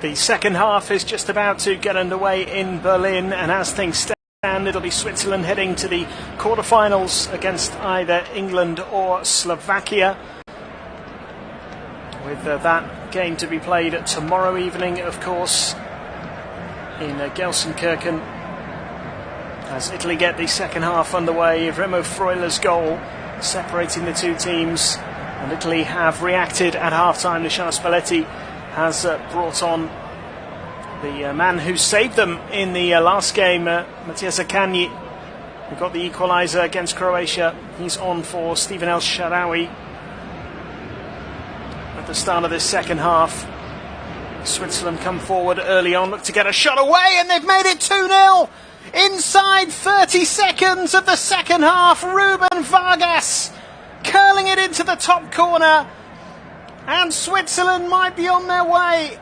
The second half is just about to get underway in Berlin, and as things stand, it'll be Switzerland heading to the quarterfinals against either England or Slovakia, with that game to be played tomorrow evening, of course, in Gelsenkirchen, as Italy get the second half underway. Remo Freuler's goal separating the two teams, and Italy have reacted at half-time. Luciano Spalletti has brought on the man who saved them in the last game, Mattia Zaccagni, who got the equaliser against Croatia. He's on for Steven El Shaarawy. At the start of this second half. Switzerland come forward early on, look to get a shot away, and they've made it 2-0 inside 30 seconds of the second half. Ruben Vargas curling it into the top corner, and Switzerland might be on their way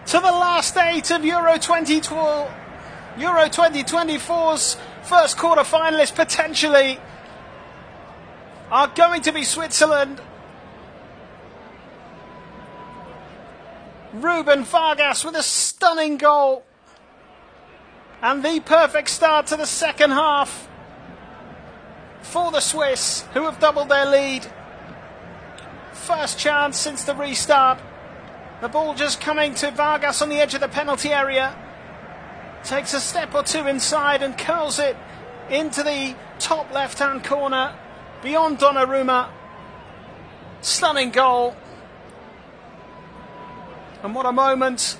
to the last eight of Euro 2024's first quarter finalists. Potentially are going to be Switzerland. Ruben Vargas with a stunning goal and the perfect start to the second half for the Swiss, who have doubled their lead. First chance since the restart. The ball just coming to Vargas on the edge of the penalty area. Takes a step or two inside and curls it into the top left-hand corner beyond Donnarumma. Stunning goal. And what a moment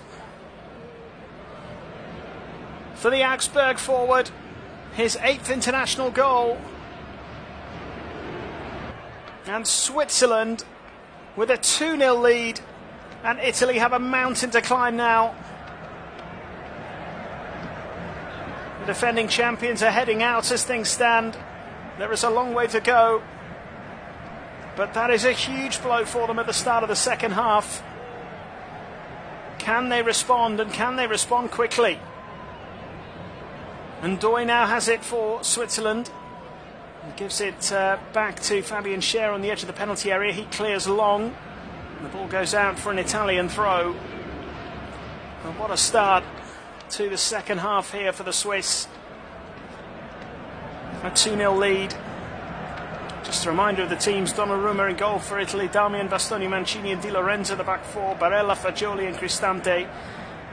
for the Augsburg forward. His 8th international goal. And Switzerland with a 2-0 lead. And Italy have a mountain to climb now. The defending champions are heading out as things stand. There is a long way to go. But that is a huge blow for them at the start of the second half. Can they respond, and can they respond quickly? And Doy now has it for Switzerland. He gives it back to Fabian Schär on the edge of the penalty area. He clears long. And the ball goes out for an Italian throw. And what a start to the second half here for the Swiss. A 2-0 lead. Just a reminder of the teams: Donnarumma in goal for Italy, Darmian, Bastoni, Mancini and Di Lorenzo the back four, Barella, Fagioli and Cristante,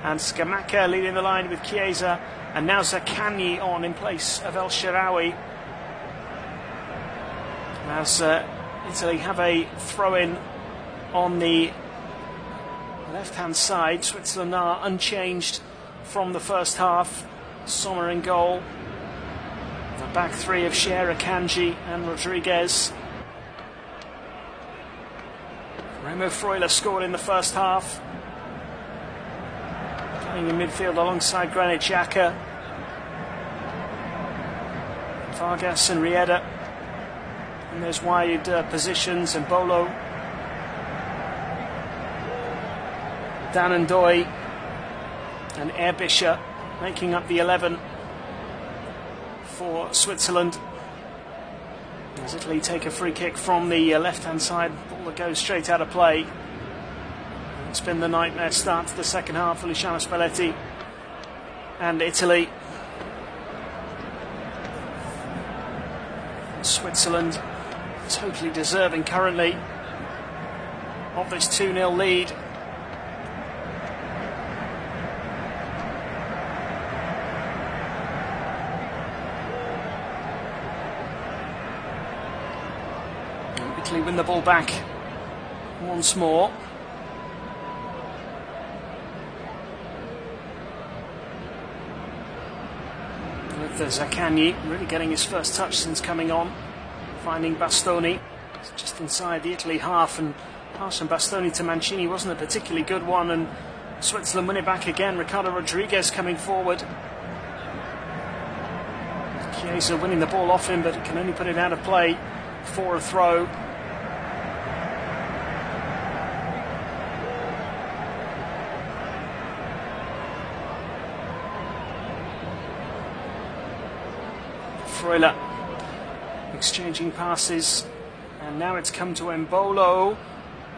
and Scamacca leading the line with Chiesa, and now Zaccagni on in place of El Shaarawy. As Italy have a throw-in on the left-hand side. Switzerland are unchanged from the first half. Sommer in goal. The back three of Schär, Akanji and Rodriguez. Remo Freuler scored in the first half. Playing in midfield alongside Granit Xhaka. Vargas and Rieda. And there's wide positions, and Bolo. Dan and Doy and Erbischer making up the 11 for Switzerland. As Italy take a free kick from the left-hand side, ball that goes straight out of play. It's been the nightmare start to the second half for Luciano Spalletti and Italy. Switzerland totally deserving currently of this 2-0 lead. Italy win the ball back once more. With Zaccagni really getting his first touch since coming on, finding Bastoni just inside the Italy half, and pass from Bastoni to Mancini wasn't a particularly good one, and Switzerland win it back again. Ricardo Rodriguez coming forward. Chiesa winning the ball off him, but can only put it out of play for a throw. Freuler exchanging passes, and now it's come to Embolo,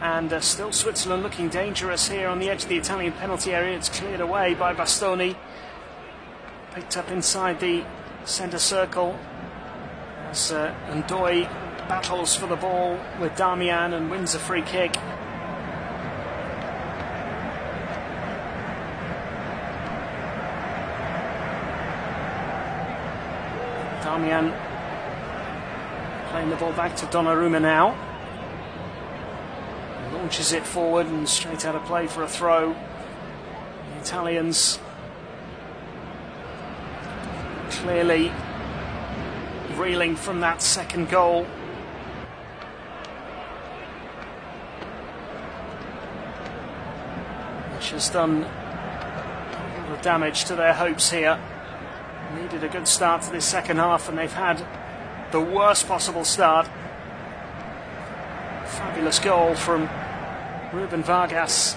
and still Switzerland looking dangerous here on the edge of the Italian penalty area. It's cleared away by Bastoni, picked up inside the centre circle as Ndoye battles for the ball with Darmian and wins a free kick. Darmian playing the ball back to Donnarumma now. Launches it forward and straight out of play for a throw. The Italians clearly reeling from that second goal. which has done a lot of damage to their hopes here. Needed a good start to this second half, and they've had the worst possible start. Fabulous goal from Ruben Vargas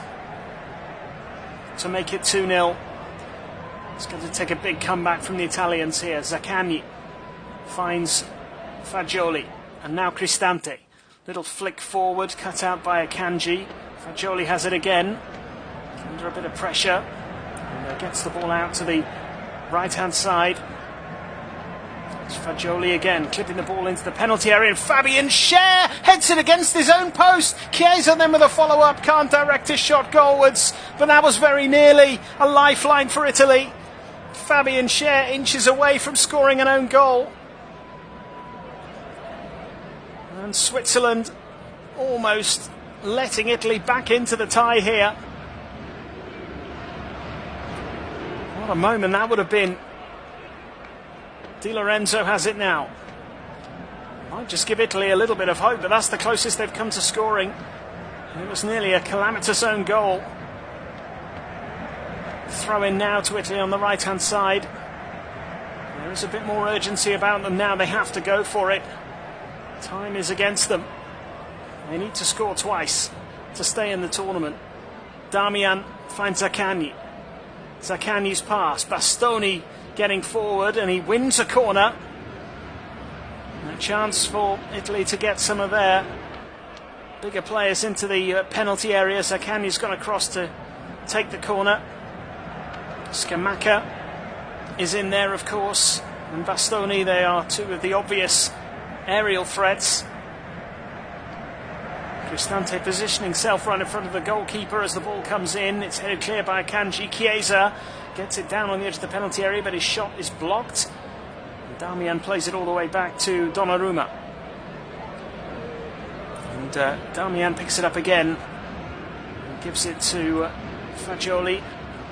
to make it 2-0. It's going to take a big comeback from the Italians here. Zaccagni finds Fagioli, and now Cristante. Little flick forward, cut out by Akanji. Fagioli has it again, under a bit of pressure, and gets the ball out to the right-hand side. It's Fagioli again, clipping the ball into the penalty area, and Fabian Schär heads it against his own post. Chiesa then with a follow-up, can't direct his shot goalwards, but that was very nearly a lifeline for Italy. Fabian Schär inches away from scoring an own goal. And Switzerland almost letting Italy back into the tie here. What a moment that would have been. Di Lorenzo has it now. Might just give Italy a little bit of hope, but that's the closest they've come to scoring. It was nearly a calamitous own goal. Throw in now to Italy on the right hand side. There is a bit more urgency about them now. They have to go for it. Time is against them. They need to score twice to stay in the tournament. Damian finds Zaccagni. Zaccagni's pass. Bastoni getting forward, and he wins a corner. And a chance for Italy to get some of their bigger players into the penalty area. Zaccagni's gone across to take the corner. Scamacca is in there, of course, and Bastoni. They are two of the obvious aerial threats. Cristante positioning himself right in front of the goalkeeper as the ball comes in. It's headed clear by Akanji. Chiesa gets it down on the edge of the penalty area, but his shot is blocked. And Damian plays it all the way back to Donnarumma. And Damian picks it up again and gives it to Fagioli.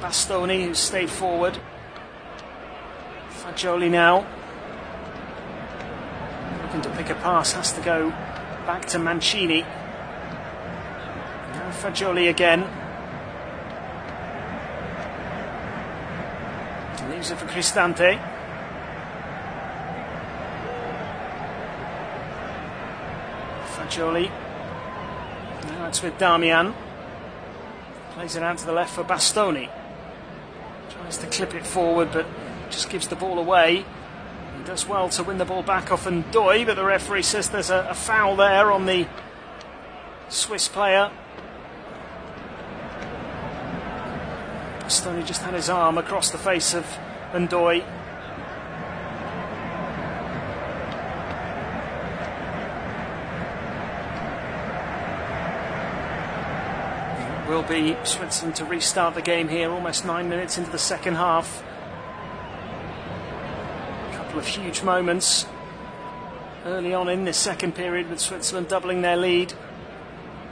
Bastoni, who stayed forward. Fagioli now looking to pick a pass, has to go back to Mancini. Now Fagioli again. Leaves it for Cristante. Fagioli. Now it's with Damian. Plays it out to the left for Bastoni. Tries to clip it forward, but just gives the ball away. He does well to win the ball back off Ndoye, but the referee says there's a foul there on the Swiss player. Bastoni just had his arm across the face of Ndoye. It will be Switzerland to restart the game here, almost 9 minutes into the second half. A couple of huge moments early on in this second period with Switzerland doubling their lead.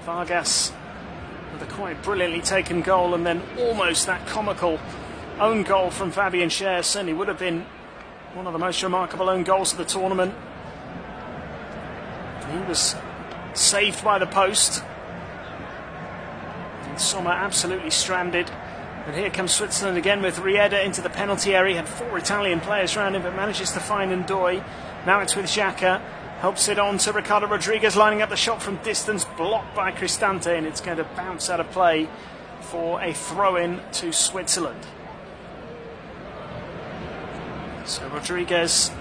Vargas with a quite brilliantly taken goal, and then almost that comical own goal from Fabian Schär. Certainly would have been one of the most remarkable own goals of the tournament. He was saved by the post. And Sommer absolutely stranded. And here comes Switzerland again with Rieder into the penalty area. He had 4 Italian players around him, but manages to find Ndoye. Now it's with Xhaka. Helps it on to Ricardo Rodriguez, lining up the shot from distance, blocked by Cristante, and it's going to bounce out of play for a throw-in to Switzerland. So Rodriguez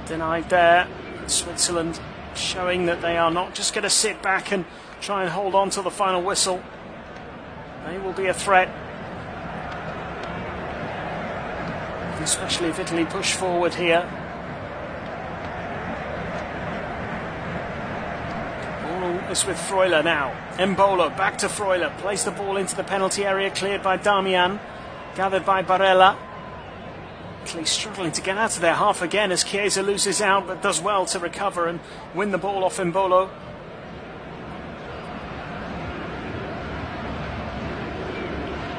denied there. Switzerland showing that they are not just going to sit back and try and hold on till the final whistle. They will be a threat, especially if Italy push forward here. Is with Freuler now. Embolo back to Freuler, plays the ball into the penalty area, cleared by Damian, gathered by Barella. Italy struggling to get out of their half again as Chiesa loses out, but does well to recover and win the ball off Embolo.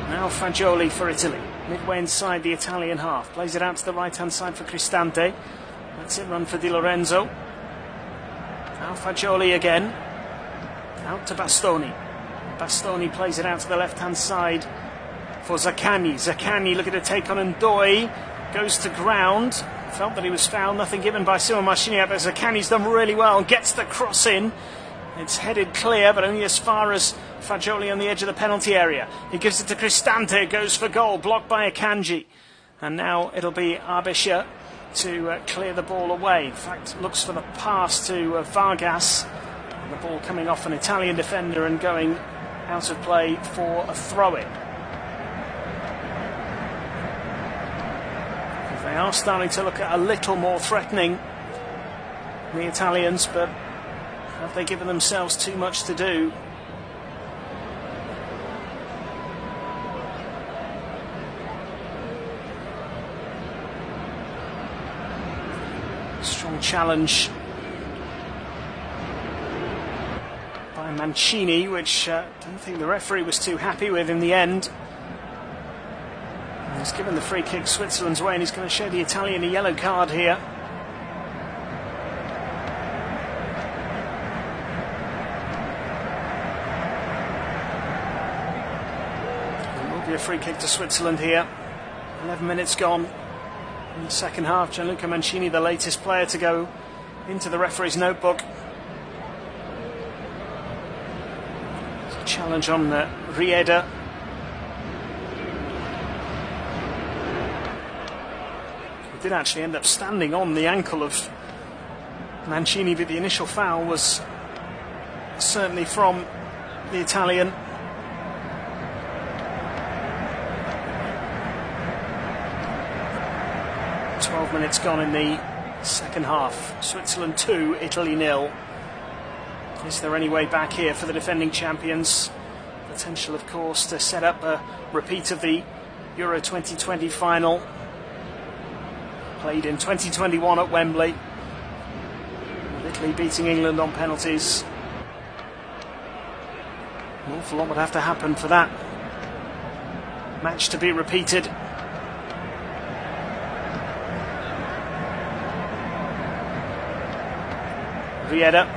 Now Fagioli for Italy, midway inside the Italian half, plays it out to the right hand side for Cristante. That's it, run for Di Lorenzo. Now Fagioli again. Out to Bastoni. Bastoni plays it out to the left-hand side for Zaccagni. Zaccagni looking to take on Ndoye. Goes to ground. Felt that he was fouled. Nothing given by Simon Marciniak, but Zaccagni's done really well and gets the cross in. It's headed clear, but only as far as Fagioli on the edge of the penalty area. He gives it to Cristante, goes for goal, blocked by Akanji. And now it'll be Arbisha to clear the ball away. In fact, looks for the pass to Vargas. And the ball coming off an Italian defender and going out of play for a throw-in. They are starting to look a little more threatening, the Italians, but have they given themselves too much to do? Strong challenge by Mancini, which I don't think the referee was too happy with in the end. He's given the free kick Switzerland's way, and he's going to show the Italian a yellow card here. It will be a free kick to Switzerland here. 11 minutes gone in the second half. Gianluca Mancini, the latest player to go into the referee's notebook. It's a challenge on Rieder. Did actually end up standing on the ankle of Mancini, but the initial foul was certainly from the Italian. "12 minutes gone in the second half. Switzerland 2, Italy 0. Is there any way back here for the defending champions? Potential, of course, to set up a repeat of the Euro 2020 final. Played in 2021 at Wembley. Italy beating England on penalties. An awful lot would have to happen for that match to be repeated. Rieder.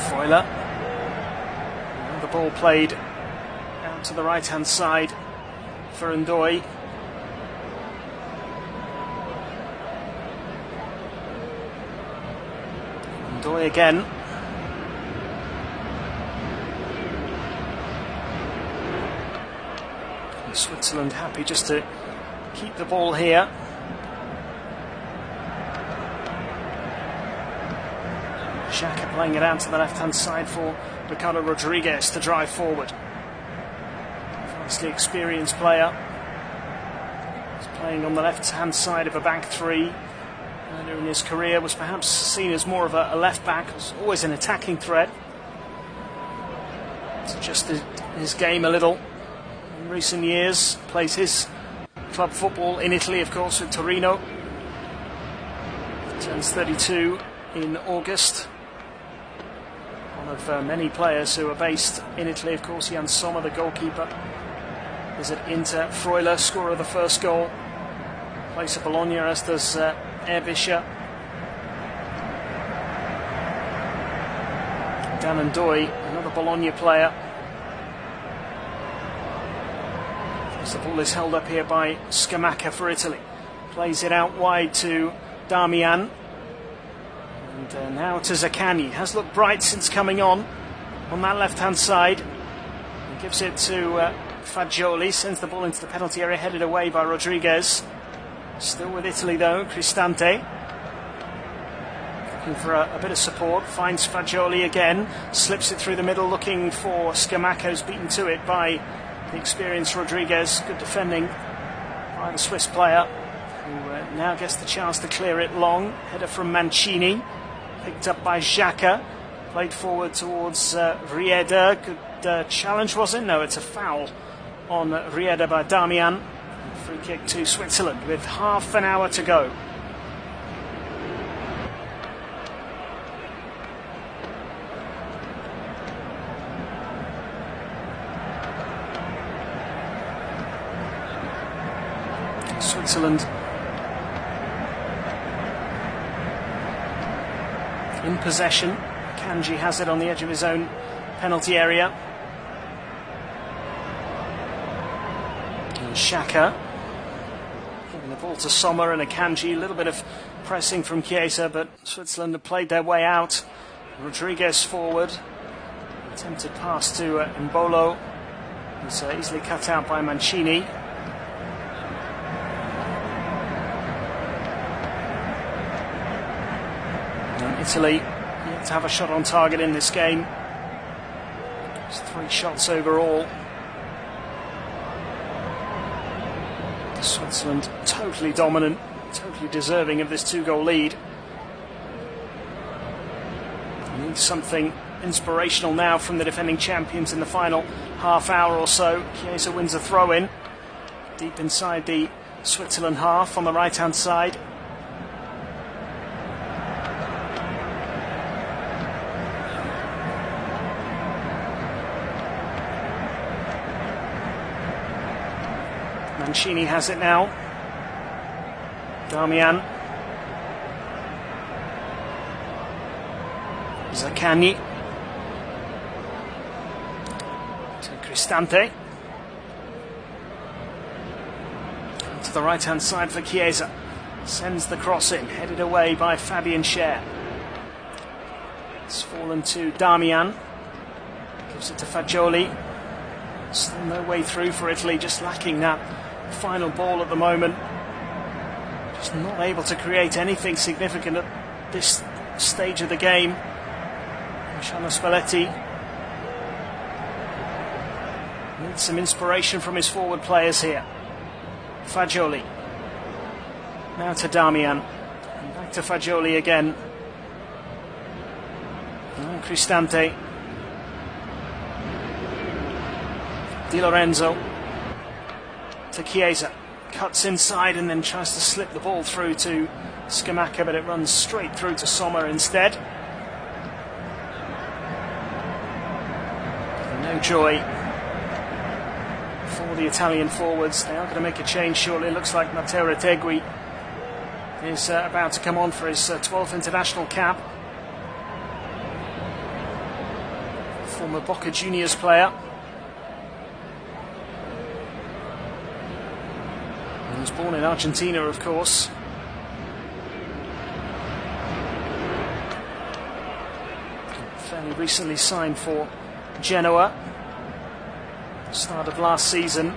Freuler. And the ball played out to the right-hand side for Ndoye. Ndoye again. And Switzerland happy just to keep the ball here. Xhaka playing it out to the left-hand side for Ricardo Rodriguez to drive forward. Vastly experienced player. He's playing on the left-hand side of a back three. Earlier in his career was perhaps seen as more of a left-back, was always an attacking threat. It's adjusted his game a little in recent years. Plays his club football in Italy, of course, with Torino. Turns 32 in August. One of many players who are based in Italy, of course. Jan Sommer, the goalkeeper, is at Inter. Freuler, scorer of the first goal, plays at Bologna, as does Arbisha. Dan Ndoye, another Bologna player. As the ball is held up here by Scamacca for Italy. Plays it out wide to Damian. And now to Zaccagni. Has looked bright since coming on that left-hand side. He gives it to Fagioli, sends the ball into the penalty area, headed away by Rodriguez. Still with Italy though, Cristante. Looking for a bit of support, finds Fagioli again, slips it through the middle, looking for Scamacca, who's beaten to it by the experienced Rodriguez. Good defending by the Swiss player, who now gets the chance to clear it long. Header from Mancini, picked up by Xhaka, played forward towards Rieder. Good challenge, was it? No, it's a foul on Rieder by Damian. Free kick to Switzerland with half an hour to go. Switzerland in possession. Kanji has it on the edge of his own penalty area. And Xhaka giving the ball to Sommer and Akanji. A little bit of pressing from Chiesa, but Switzerland have played their way out. Rodriguez forward. Attempted pass to Mbolo. He's easily cut out by Mancini. And Italy yet to have a shot on target in this game. It's 3 shots overall. Switzerland totally dominant, totally deserving of this 2-goal lead. Need something inspirational now from the defending champions in the final half hour or so. Chiesa wins a throw-in deep inside the Switzerland half on the right-hand side. Mancini has it now. Darmian. Zaccagni. To Cristante. To the right hand side for Chiesa. Sends the cross in, headed away by Fabian Schär. It's fallen to Darmian. Gives it to Fagioli. Still no way through for Italy, just lacking that final ball at the moment. Just not able to create anything significant at this stage of the game. Luciano Spalletti needs some inspiration from his forward players here. Fagioli. Now to Darmian. And back to Fagioli again. And Cristante. Di Lorenzo. To Chiesa. Cuts inside and then tries to slip the ball through to Scamacca, but it runs straight through to Sommer instead. No joy for the Italian forwards. They are going to make a change shortly. It looks like Matteo Retegui is about to come on for his 12th international cap. Former Boca Juniors player. He was born in Argentina, of course. Fairly recently signed for Genoa, start of last season.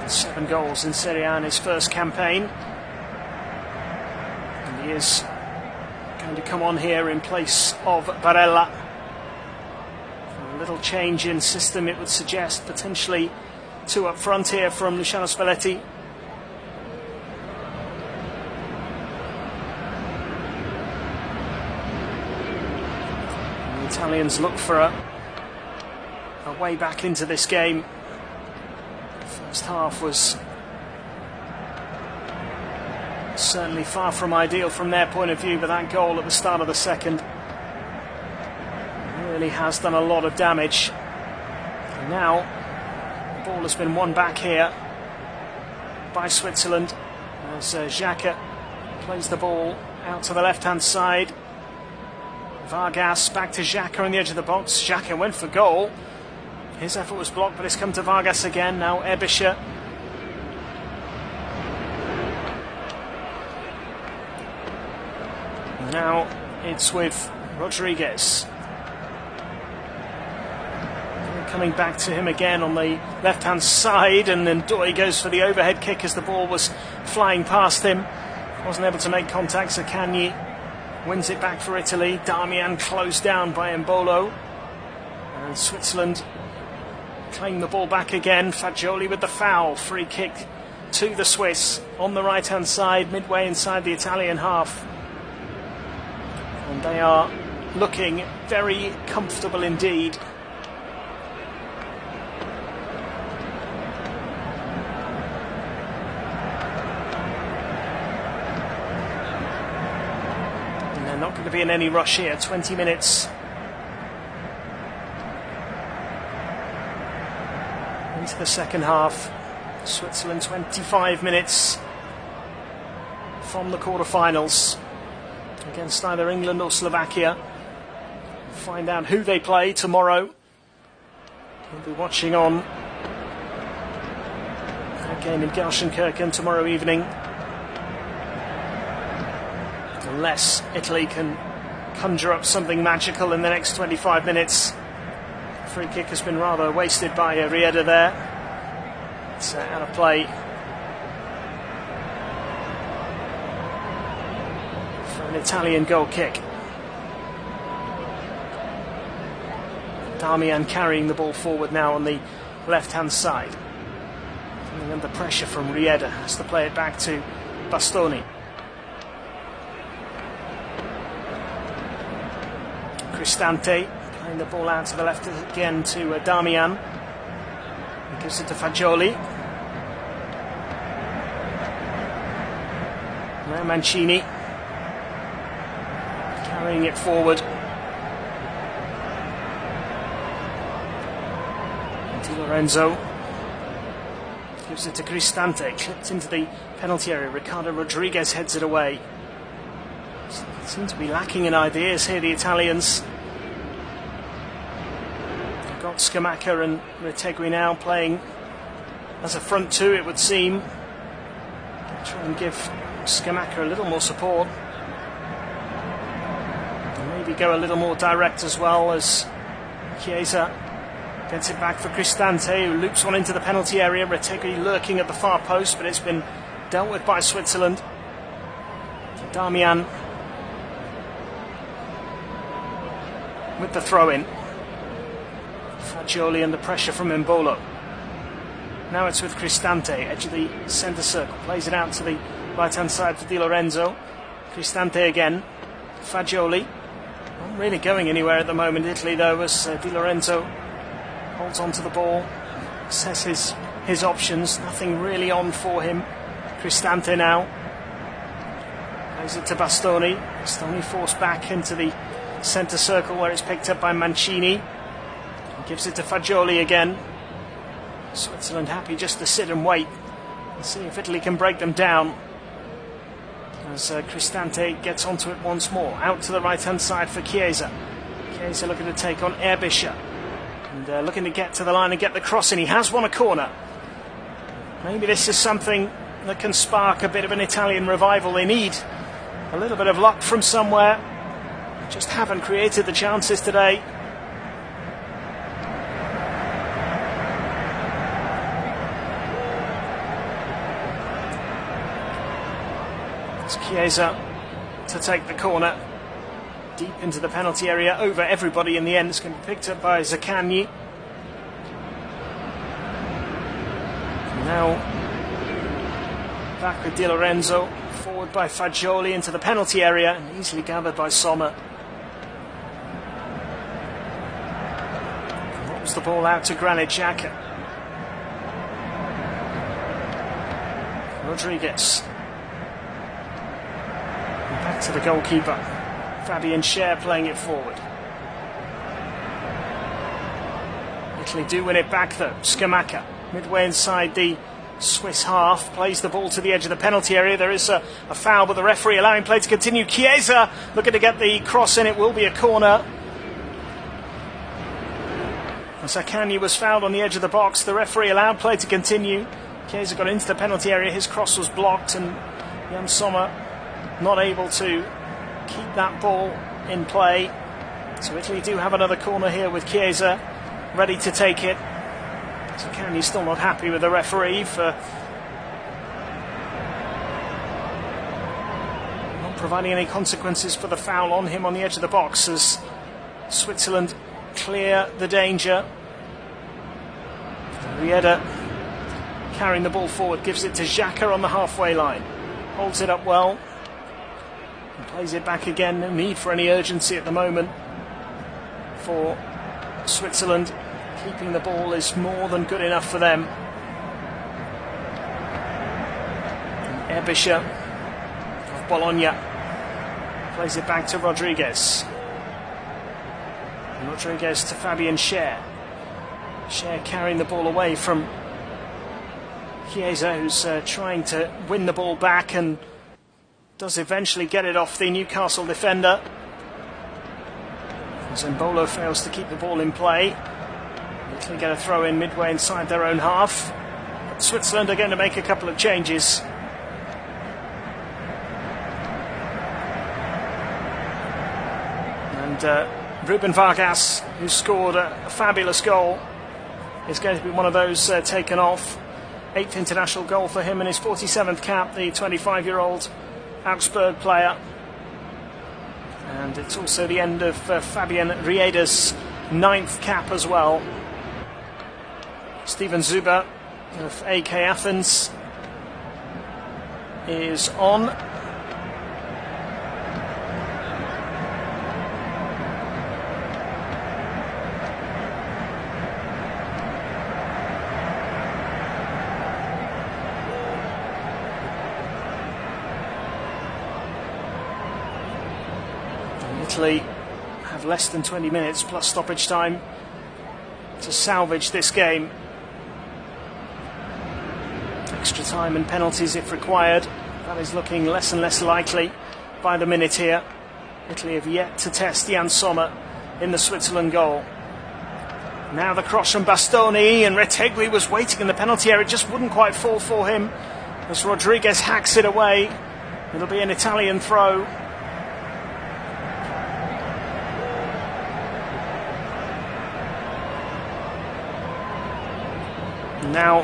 And 7 goals in Serie A in his first campaign. And he is going to come on here in place of Barella. A little change in system, it would suggest, potentially 2 up front here from Luciano Spalletti. Italians look for a way back into this game. The first half was certainly far from ideal from their point of view, but that goal at the start of the second really has done a lot of damage. And now the ball has been won back here by Switzerland as Xhaka plays the ball out to the left hand side. Vargas back to Xhaka on the edge of the box. Xhaka went for goal. His effort was blocked, but it's come to Vargas again. Now Ebischer. Now it's with Rodriguez. Coming back to him again on the left-hand side, and then Doi goes for the overhead kick as the ball was flying past him. Wasn't able to make contact. Zaccagni wins it back for Italy. Darmian closed down by Mbolo. And Switzerland claim the ball back again. Fagioli with the foul. Free kick to the Swiss on the right-hand side, midway inside the Italian half. And they are looking very comfortable indeed. Not going to be in any rush here. 20 minutes into the second half. Switzerland 25 minutes from the quarter-finals against either England or Slovakia. We'll find out who they play tomorrow. We'll be watching on a game in Gelsenkirchen tomorrow evening. Unless Italy can conjure up something magical in the next 25 minutes. The free kick has been rather wasted by Rieder there. It's out of play for an Italian goal kick. Damian carrying the ball forward now on the left-hand side. Coming under pressure from Rieder. Has to play it back to Bastoni. Cristante playing the ball out to the left again to Damian. He gives it to Fagioli. Now Mancini carrying it forward. Di Lorenzo gives it to Cristante, clipped into the penalty area. Ricardo Rodriguez heads it away. Seem to be lacking in ideas here, the Italians. They've got Scamacca and Retegui now playing as a front two, it would seem. Try and give Scamacca a little more support. And maybe go a little more direct as well, as Chiesa gets it back for Cristante, who loops one into the penalty area. Retegui lurking at the far post, but it's been dealt with by Switzerland. Damian with the throw-in. Fagioli under pressure from Mbolo. Now it's with Cristante, edge of the centre circle. Plays it out to the right-hand side for Di Lorenzo. Cristante again. Fagioli. Not really going anywhere at the moment, Italy, though, as Di Lorenzo holds on to the ball. Assesses his options. Nothing really on for him. Cristante now. Plays it to Bastoni. Bastoni forced back into the centre circle where it's picked up by Mancini. Gives it to Fagioli again. Switzerland happy just to sit and wait and see if Italy can break them down. As Cristante gets onto it once more. Out to the right hand side for Chiesa. Chiesa looking to take on Erbischer. And looking to get to the line and get the cross in. He has won a corner. Maybe this is something that can spark a bit of an Italian revival. They need a little bit of luck from somewhere. Just haven't created the chances today. It's Chiesa to take the corner deep into the penalty area, over everybody in the end. It's going to be picked up by Zaccagni. Now back with Di Lorenzo, forward by Fagioli into the penalty area, and easily gathered by Sommer. Rolls the ball out to Granit Xhaka. Rodriguez. And back to the goalkeeper. Fabian Schär playing it forward. Italy do win it back though. Scamacca, midway inside the Swiss half, plays the ball to the edge of the penalty area. There is a foul, but the referee allowing play to continue. Chiesa looking to get the cross in. It will be a corner. Zaccagni was fouled on the edge of the box. The referee allowed play to continue. Chiesa got into the penalty area. His cross was blocked, and Jan Sommer not able to keep that ball in play. So Italy do have another corner here with Chiesa ready to take it. Zaccagni's still not happy with the referee for not providing any consequences for the foul on him on the edge of the box, as Switzerland clear the danger. Rieder carrying the ball forward, gives it to Xhaka on the halfway line, holds it up well and plays it back again. No need for any urgency at the moment for Switzerland. Keeping the ball is more than good enough for them. Erbischer of Bologna plays it back to Rodriguez. And Rodriguez to Fabian Schär. Schär carrying the ball away from Chiesa, who's trying to win the ball back, and does eventually get it off the Newcastle defender. Zembolo fails to keep the ball in play. Italy get a throw in midway inside their own half. But Switzerland are going to make a couple of changes. And Ruben Vargas, who scored a fabulous goal, is going to be one of those taken off. 8th international goal for him in his 47th cap, the 25-year-old Augsburg player. And it's also the end of Fabian Rieda's 9th cap as well. Steven Zuber of AK Athens is on. Italy have less than 20 minutes plus stoppage time to salvage this game. Extra time and penalties if required. That is looking less and less likely by the minute here. Italy have yet to test Jan Sommer in the Switzerland goal. Now the cross from Bastoni, and Retegui was waiting in the penalty area. It just wouldn't quite fall for him as Rodriguez hacks it away. It'll be an Italian throw. Now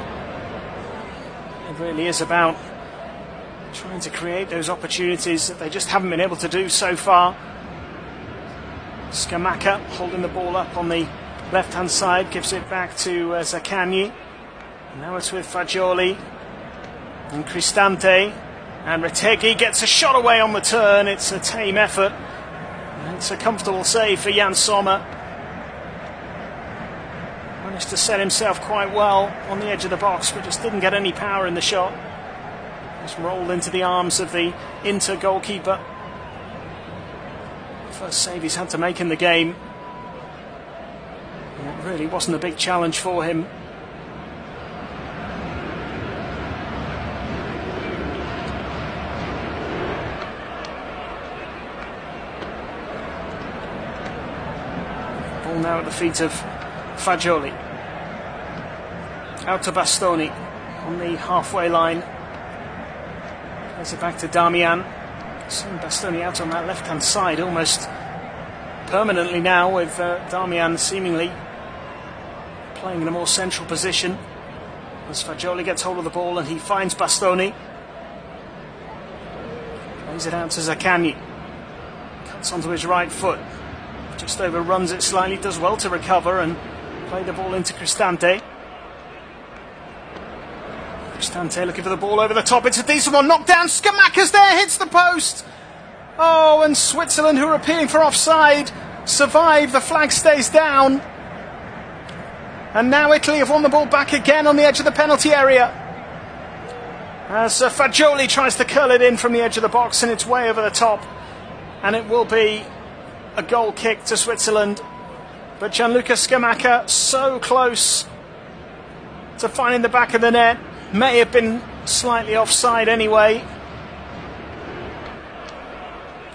it really is about trying to create those opportunities that they just haven't been able to do so far. Scamacca holding the ball up on the left-hand side, gives it back to Zaccagni. Now it's with Fagioli and Cristante, and Retegui gets a shot away on the turn. It's a tame effort. It's a comfortable save for Jan Sommer. Managed to set himself quite well on the edge of the box, but just didn't get any power in the shot. Just rolled into the arms of the Inter goalkeeper. First save he's had to make in the game. And it really wasn't a big challenge for him. Ball now at the feet of Fagioli. Out to Bastoni on the halfway line. Plays it back to Damian. Seeing Bastoni out on that left-hand side almost permanently now, with Damian seemingly playing in a more central position. As Fagioli gets hold of the ball and he finds Bastoni. Plays it out to Zaccagni. Cuts onto his right foot. Just overruns it slightly, does well to recover and play the ball into Cristante. Cristante looking for the ball over the top. It's a decent one. Knocked down. Scamacca's there. Hits the post. Oh, and Switzerland, who are appealing for offside, survive. The flag stays down. And now Italy have won the ball back again on the edge of the penalty area. As Fagioli tries to curl it in from the edge of the box, and it's way over the top. And it will be a goal kick to Switzerland. But Gianluca Scamacca so close to finding the back of the net. May have been slightly offside anyway.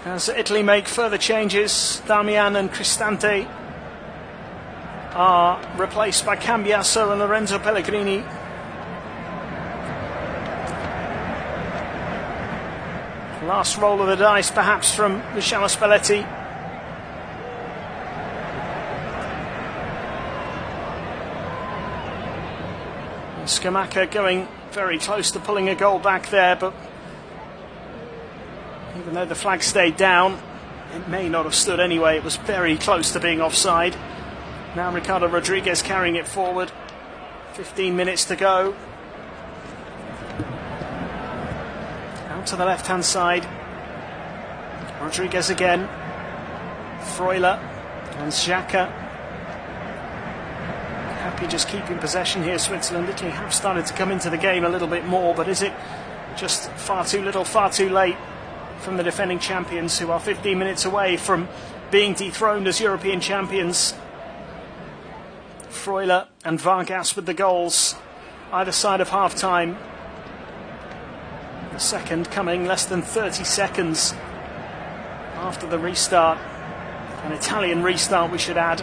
As Italy make further changes, Damian and Cristante are replaced by Cambiasso and Lorenzo Pellegrini. Last roll of the dice perhaps from Luciano Spalletti. Scamacca going very close to pulling a goal back there, but even though the flag stayed down, it may not have stood anyway. It was very close to being offside. Now Ricardo Rodriguez carrying it forward. 15 minutes to go. Out to the left-hand side. Rodriguez again. Freuler and Xhaka. Happy just keeping possession here, Switzerland. Italy have started to come into the game a little bit more, but is it just far too little, far too late from the defending champions, who are 15 minutes away from being dethroned as European champions? Freuler and Vargas with the goals either side of half-time. The second coming less than 30 seconds after the restart. An Italian restart, we should add.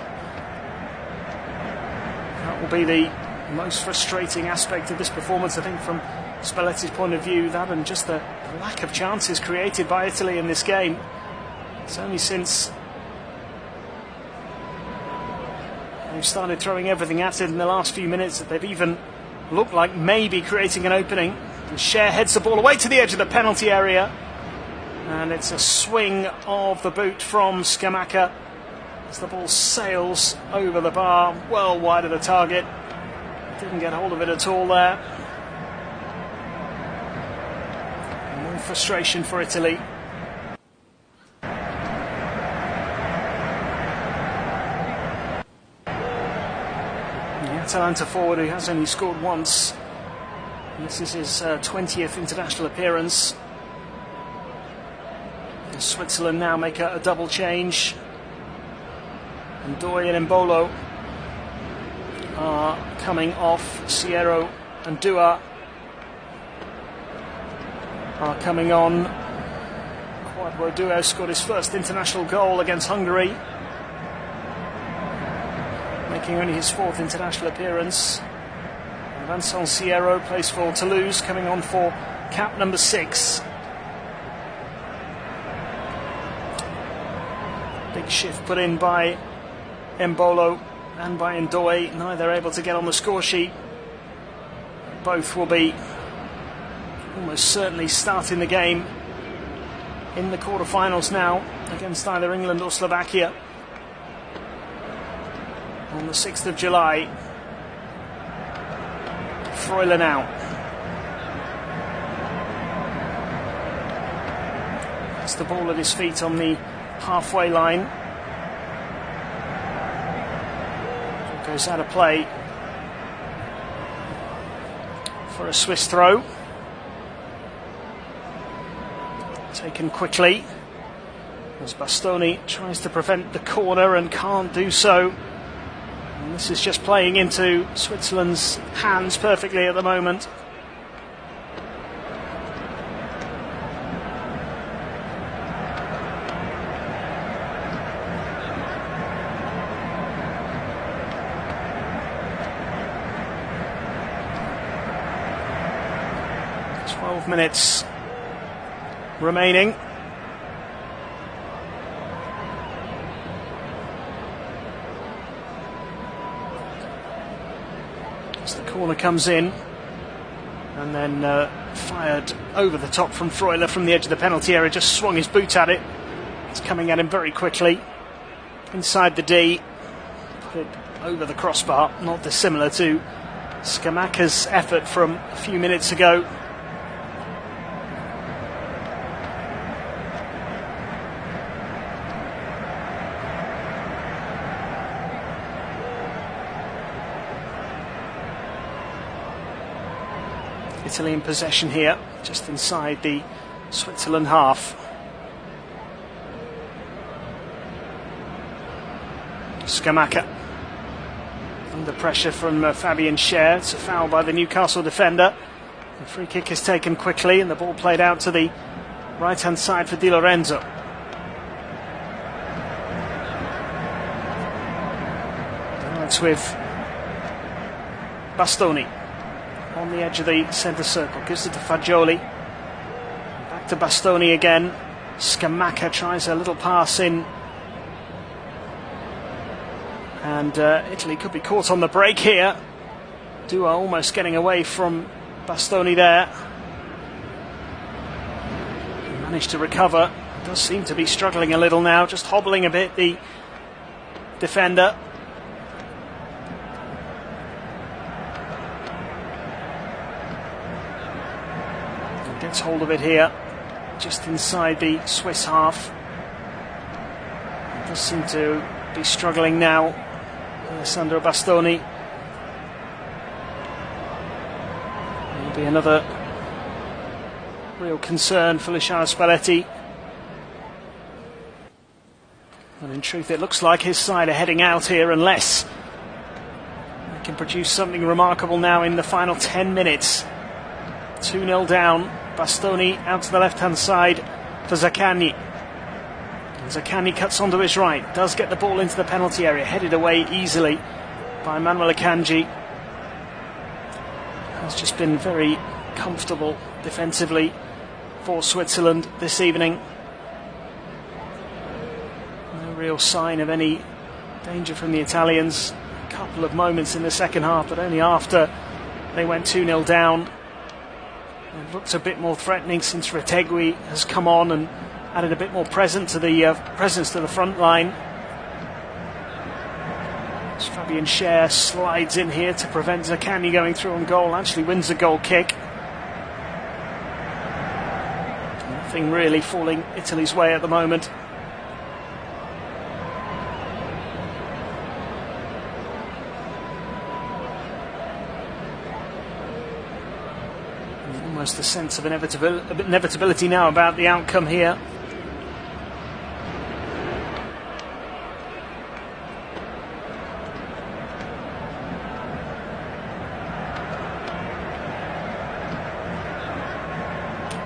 That will be the most frustrating aspect of this performance, I think, from Spalletti's point of view. That and just the lack of chances created by Italy in this game. It's only since they've started throwing everything at it in the last few minutes that they've even looked like maybe creating an opening. And Cher heads the ball away to the edge of the penalty area. And it's a swing of the boot from Scamacca as the ball sails over the bar, well wide of the target. Didn't get hold of it at all there. More frustration for Italy. The Atalanta forward, who has only scored once. This is his 20th international appearance. And Switzerland now make a double change. And Ndoye and Embolo are coming off. Sierro and Dua are coming on. Quadro Dua scored his first international goal against Hungary, making only his 4th international appearance. And Vincent Sierro plays for Toulouse, coming on for cap number 6. Big shift put in by Embolo and by Ndoye, neither able to get on the score sheet. Both will be almost certainly starting the game in the quarterfinals now against either England or Slovakia on the 6th of July. Freuler now. Has the ball at his feet on the halfway line. Goes out of play for a Swiss throw. Taken quickly as Bastoni tries to prevent the corner and can't do so. And this is just playing into Switzerland's hands perfectly at the moment. Minutes remaining. As the corner comes in and then fired over the top from Freuler from the edge of the penalty area, just swung his boot at it. It's coming at him very quickly inside the D, put it over the crossbar, not dissimilar to Scamacca's effort from a few minutes ago. Italy in possession here, just inside the Switzerland half. Scamacca under pressure from Fabian Cher. It's a foul by the Newcastle defender. The free kick is taken quickly and the ball played out to the right hand side for Di Lorenzo. Now it's with Bastoni on the edge of the centre circle, gives it to Fagioli, back to Bastoni again. Scamacca tries a little pass in, and Italy could be caught on the break here. Dua almost getting away from Bastoni there. He managed to recover, does seem to be struggling a little now, just hobbling a bit, the defender. Gets hold of it here, just inside the Swiss half. Does seem to be struggling now, Alessandro Bastoni. Will be another real concern for Luciano Spalletti. And in truth, it looks like his side are heading out here unless they can produce something remarkable now in the final 10 minutes. 2-0 down. Bastoni out to the left-hand side for Zaccagni. And Zaccagni cuts onto his right, does get the ball into the penalty area, headed away easily by Manuel Akanji. Has just been very comfortable defensively for Switzerland this evening. No real sign of any danger from the Italians. A couple of moments in the second half, but only after they went 2-0 down. It looks a bit more threatening since Retegui has come on and added a bit more presence to the front line. As Fabian Schär slides in here to prevent Zaccagni going through on goal, actually wins the goal kick. Nothing really falling Italy's way at the moment. Almost a sense of inevitability now about the outcome here.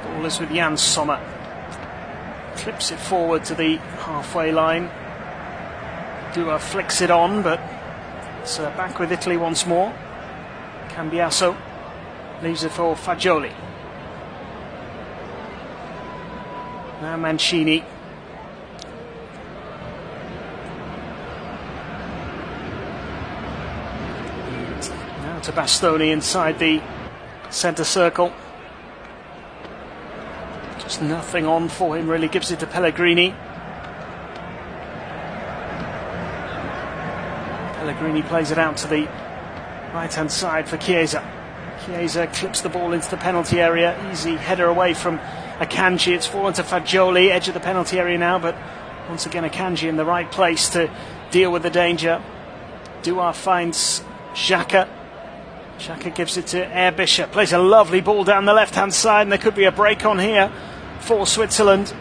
Ball is with Jan Sommer. Clips it forward to the halfway line. Dua flicks it on, but it's back with Italy once more. Cambiaso leaves it for Fagioli. Now Mancini. Now to Bastoni inside the centre circle. Just nothing on for him really, gives it to Pellegrini. Pellegrini plays it out to the right hand side for Chiesa. Chiesa clips the ball into the penalty area. Easy header away from Akanji. It's fallen to Fagioli, edge of the penalty area now, but once again Akanji in the right place to deal with the danger. Dua finds Xhaka. Xhaka gives it to Airbisher. Plays a lovely ball down the left-hand side, and there could be a break on here for Switzerland.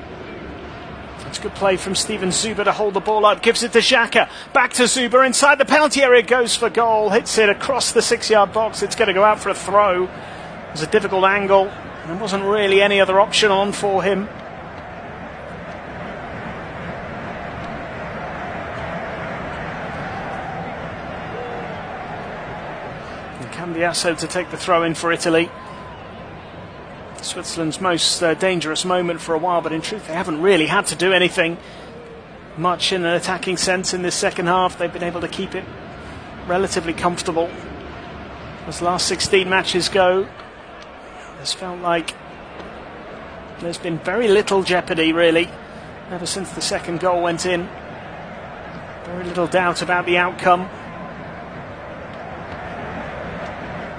It's good play from Steven Zuber to hold the ball up. Gives it to Xhaka. Back to Zuber inside the penalty area. Goes for goal. Hits it across the 6-yard box. It's going to go out for a throw. It was a difficult angle. There wasn't really any other option on for him. And Cambiaso to take the throw in for Italy. Switzerland's most dangerous moment for a while, but in truth they haven't really had to do anything much in an attacking sense in this second half. They've been able to keep it relatively comfortable. As last 16 matches go, it's felt like there's been very little jeopardy really ever since the second goal went in. Very little doubt about the outcome.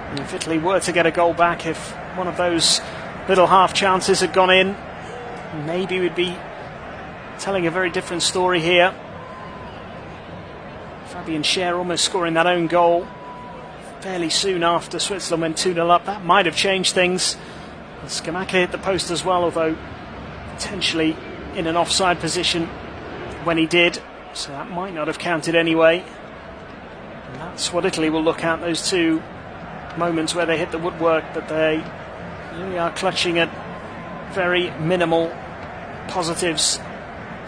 And if Italy were to get a goal back, if one of those little half chances had gone in, maybe we'd be telling a very different story here. Fabian Schär almost scoring that own goal fairly soon after Switzerland went 2-0 up. That might have changed things. Scamacca hit the post as well, although potentially in an offside position when he did, so that might not have counted anyway. And that's what Italy will look at, those two moments where they hit the woodwork, but they really are clutching at very minimal positives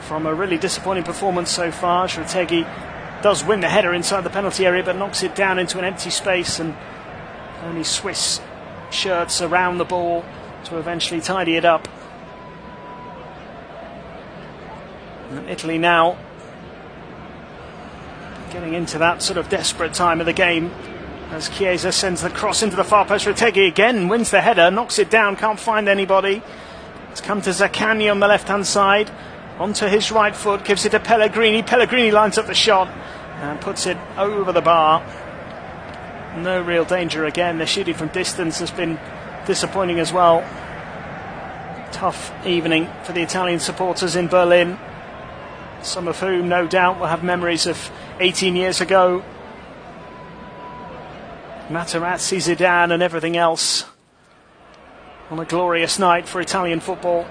from a really disappointing performance so far. Retegui does win the header inside the penalty area, but knocks it down into an empty space, and only Swiss shirts around the ball to eventually tidy it up. And Italy now getting into that sort of desperate time of the game as Chiesa sends the cross into the far post. Retegui again wins the header, knocks it down, can't find anybody. It's come to Zaccagni on the left-hand side, onto his right foot, gives it to Pellegrini. Pellegrini lines up the shot and puts it over the bar. No real danger again. The shooting from distance has been disappointing as well. Tough evening for the Italian supporters in Berlin, some of whom no doubt will have memories of 18 years ago. Materazzi, Zidane and everything else on a glorious night for Italian football.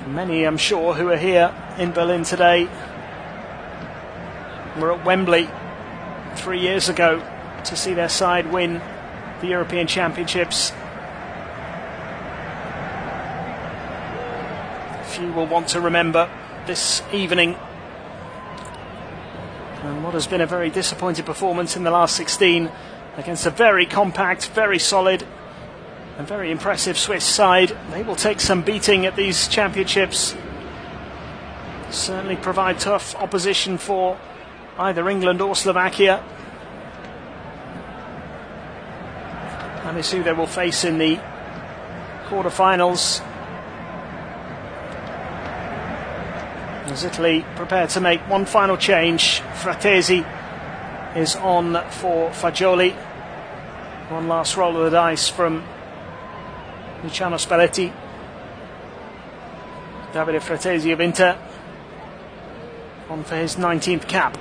Many, I'm sure, who are here in Berlin today were at Wembley 3 years ago to see their side win the European Championships. few will want to remember this evening. And what has been a very disappointing performance in the last 16 against a very compact, very solid and very impressive Swiss side. They will take some beating at these championships. Certainly provide tough opposition for either England or Slovakia. And it's who they will face in the quarter-finals. As Italy prepare to make one final change, Fratesi is on for Fagioli. One last roll of the dice from Luciano Spalletti. Davide Fratesi of Inter on for his 19th cap.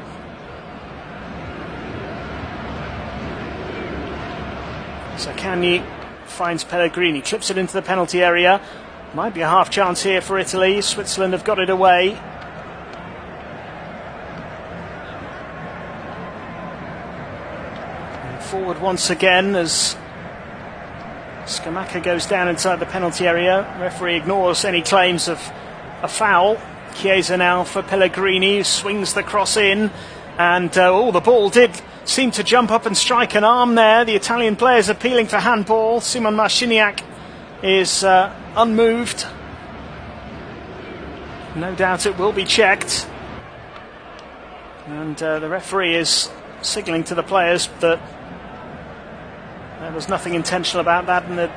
Zaccagni finds Pellegrini, clips it into the penalty area. Might be a half chance here for Italy. Switzerland have got it away. And forward once again as Scamacca goes down inside the penalty area. Referee ignores any claims of a foul. Chiesa now for Pellegrini, swings the cross in, and the ball did seem to jump up and strike an arm there. The Italian players appealing for handball. Simon Marciniak is unmoved. No doubt it will be checked. And the referee is signalling to the players that there was nothing intentional about that, and that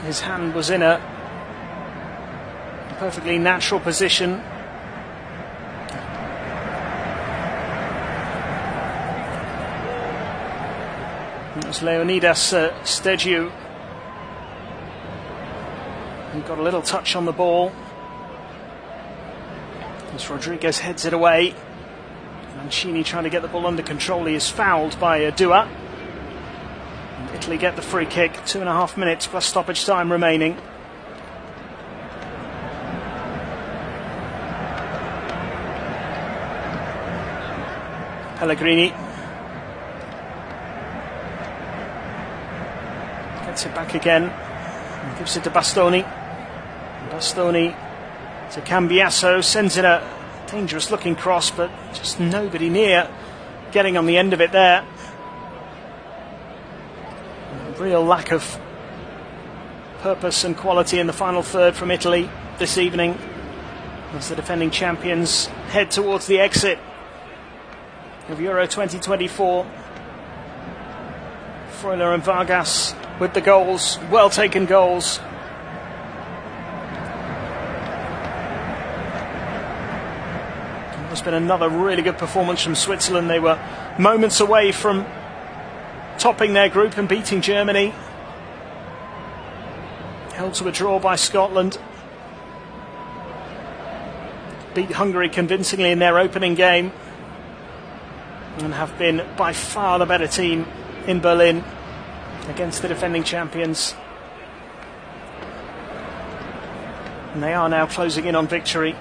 his hand was in a perfectly natural position. It was Leonidas Stegiu who got a little touch on the ball as Rodriguez heads it away. Mancini trying to get the ball under control. He is fouled by Dua. And Italy get the free kick. 2.5 minutes plus stoppage time remaining. Pellegrini gets it back again and gives it to Bastoni. Bastoni to Cambiasso, sends in a dangerous looking cross, but just nobody near getting on the end of it there. A real lack of purpose and quality in the final third from Italy this evening as the defending champions head towards the exit of Euro 2024. Freuler and Vargas with the goals, well taken goals. There's been another really good performance from Switzerland. They were moments away from topping their group and beating Germany. Held to a draw by Scotland. Beat Hungary convincingly in their opening game. And have been by far the better team in Berlin against the defending champions. And they are now closing in on victory.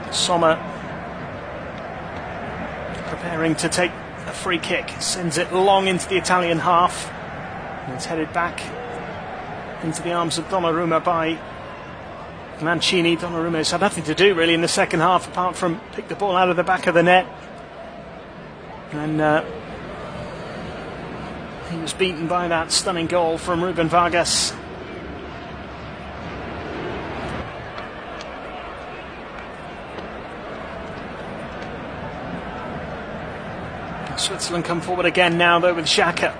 Sommer preparing to take a free kick, sends it long into the Italian half, and it's headed back into the arms of Donnarumma by Mancini. Donnarumma's had nothing to do really in the second half apart from pick the ball out of the back of the net, and he was beaten by that stunning goal from Ruben Vargas. Switzerland come forward again now though with Xhaka.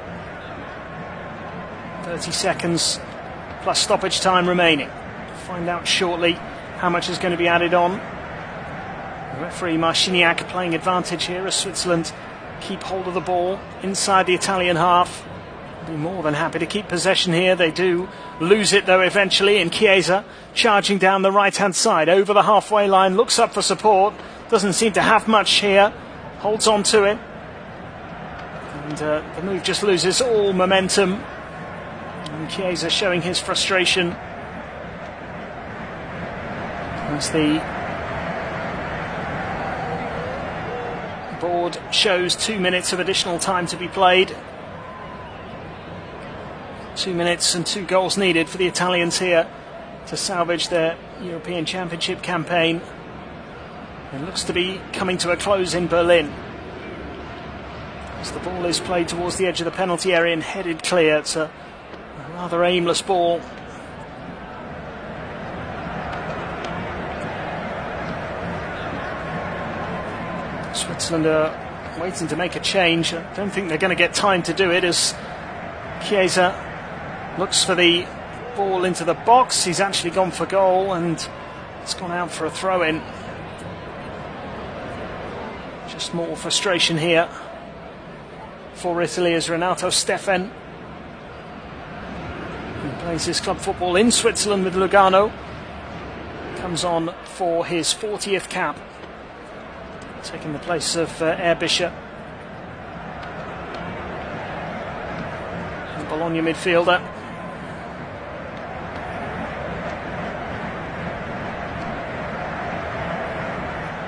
30 seconds plus stoppage time remaining. Find out shortly how much is going to be added on. The referee Marciniak playing advantage here as Switzerland keep hold of the ball inside the Italian half. Be more than happy to keep possession here. They do lose it though eventually, and Chiesa charging down the right hand side over the halfway line, looks up for support, doesn't seem to have much here, holds on to it, and the move just loses all momentum, and Chiesa showing his frustration as the board shows 2 minutes of additional time to be played. 2 minutes and 2 goals needed for the Italians here to salvage their European Championship campaign. It looks to be coming to a close in Berlin, as the ball is played towards the edge of the penalty area and headed clear. It's a rather aimless ball. Switzerland are waiting to make a change. I don't think they're going to get time to do it, as Chiesa looks for the ball into the box. He's actually gone for goal, and it's gone out for a throw-in. Just more frustration here for Italy as Renato Steffen, who plays his club football in Switzerland with Lugano, comes on for his 40th cap, taking the place of Erbischer, the Bologna midfielder.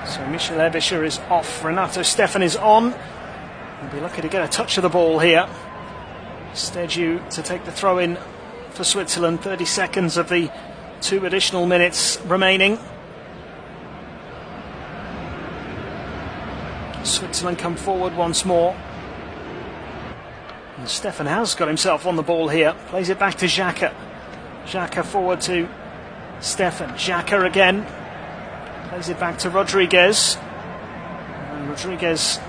So Michel Erbischer is off, Renato Steffen is on. He'll be lucky to get a touch of the ball here. Steju to take the throw-in for Switzerland. 30 seconds of the 2 additional minutes remaining. Switzerland come forward once more. And Steffen has got himself on the ball here. Plays it back to Xhaka. Xhaka forward to Steffen. Xhaka again. Plays it back to Rodriguez. And Rodriguez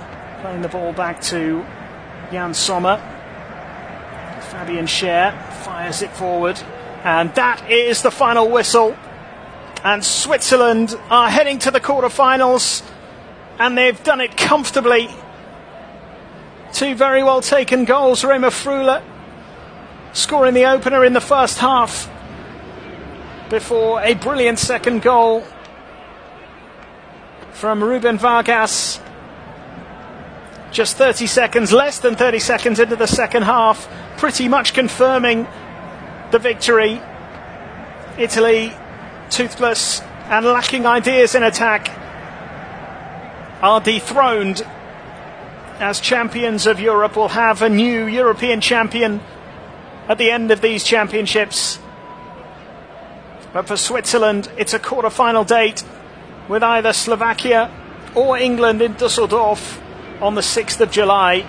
playing the ball back to Jan Sommer. Fabian Schär fires it forward. And that is the final whistle. And Switzerland are heading to the quarterfinals. And they've done it comfortably. 2 very well taken goals. Remo Freuler scoring the opener in the first half, before a brilliant second goal from Ruben Vargas. Just 30 seconds, less than 30 seconds into the second half, pretty much confirming the victory. Italy, toothless and lacking ideas in attack, are dethroned as champions of Europe. Will have a new European champion at the end of these championships. But for Switzerland, it's a quarter-final date with either Slovakia or England in Dusseldorf on the 6th of July.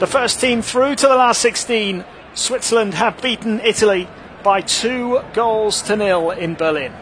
The first team through to the last 16. Switzerland have beaten Italy by 2 goals to 0 in Berlin.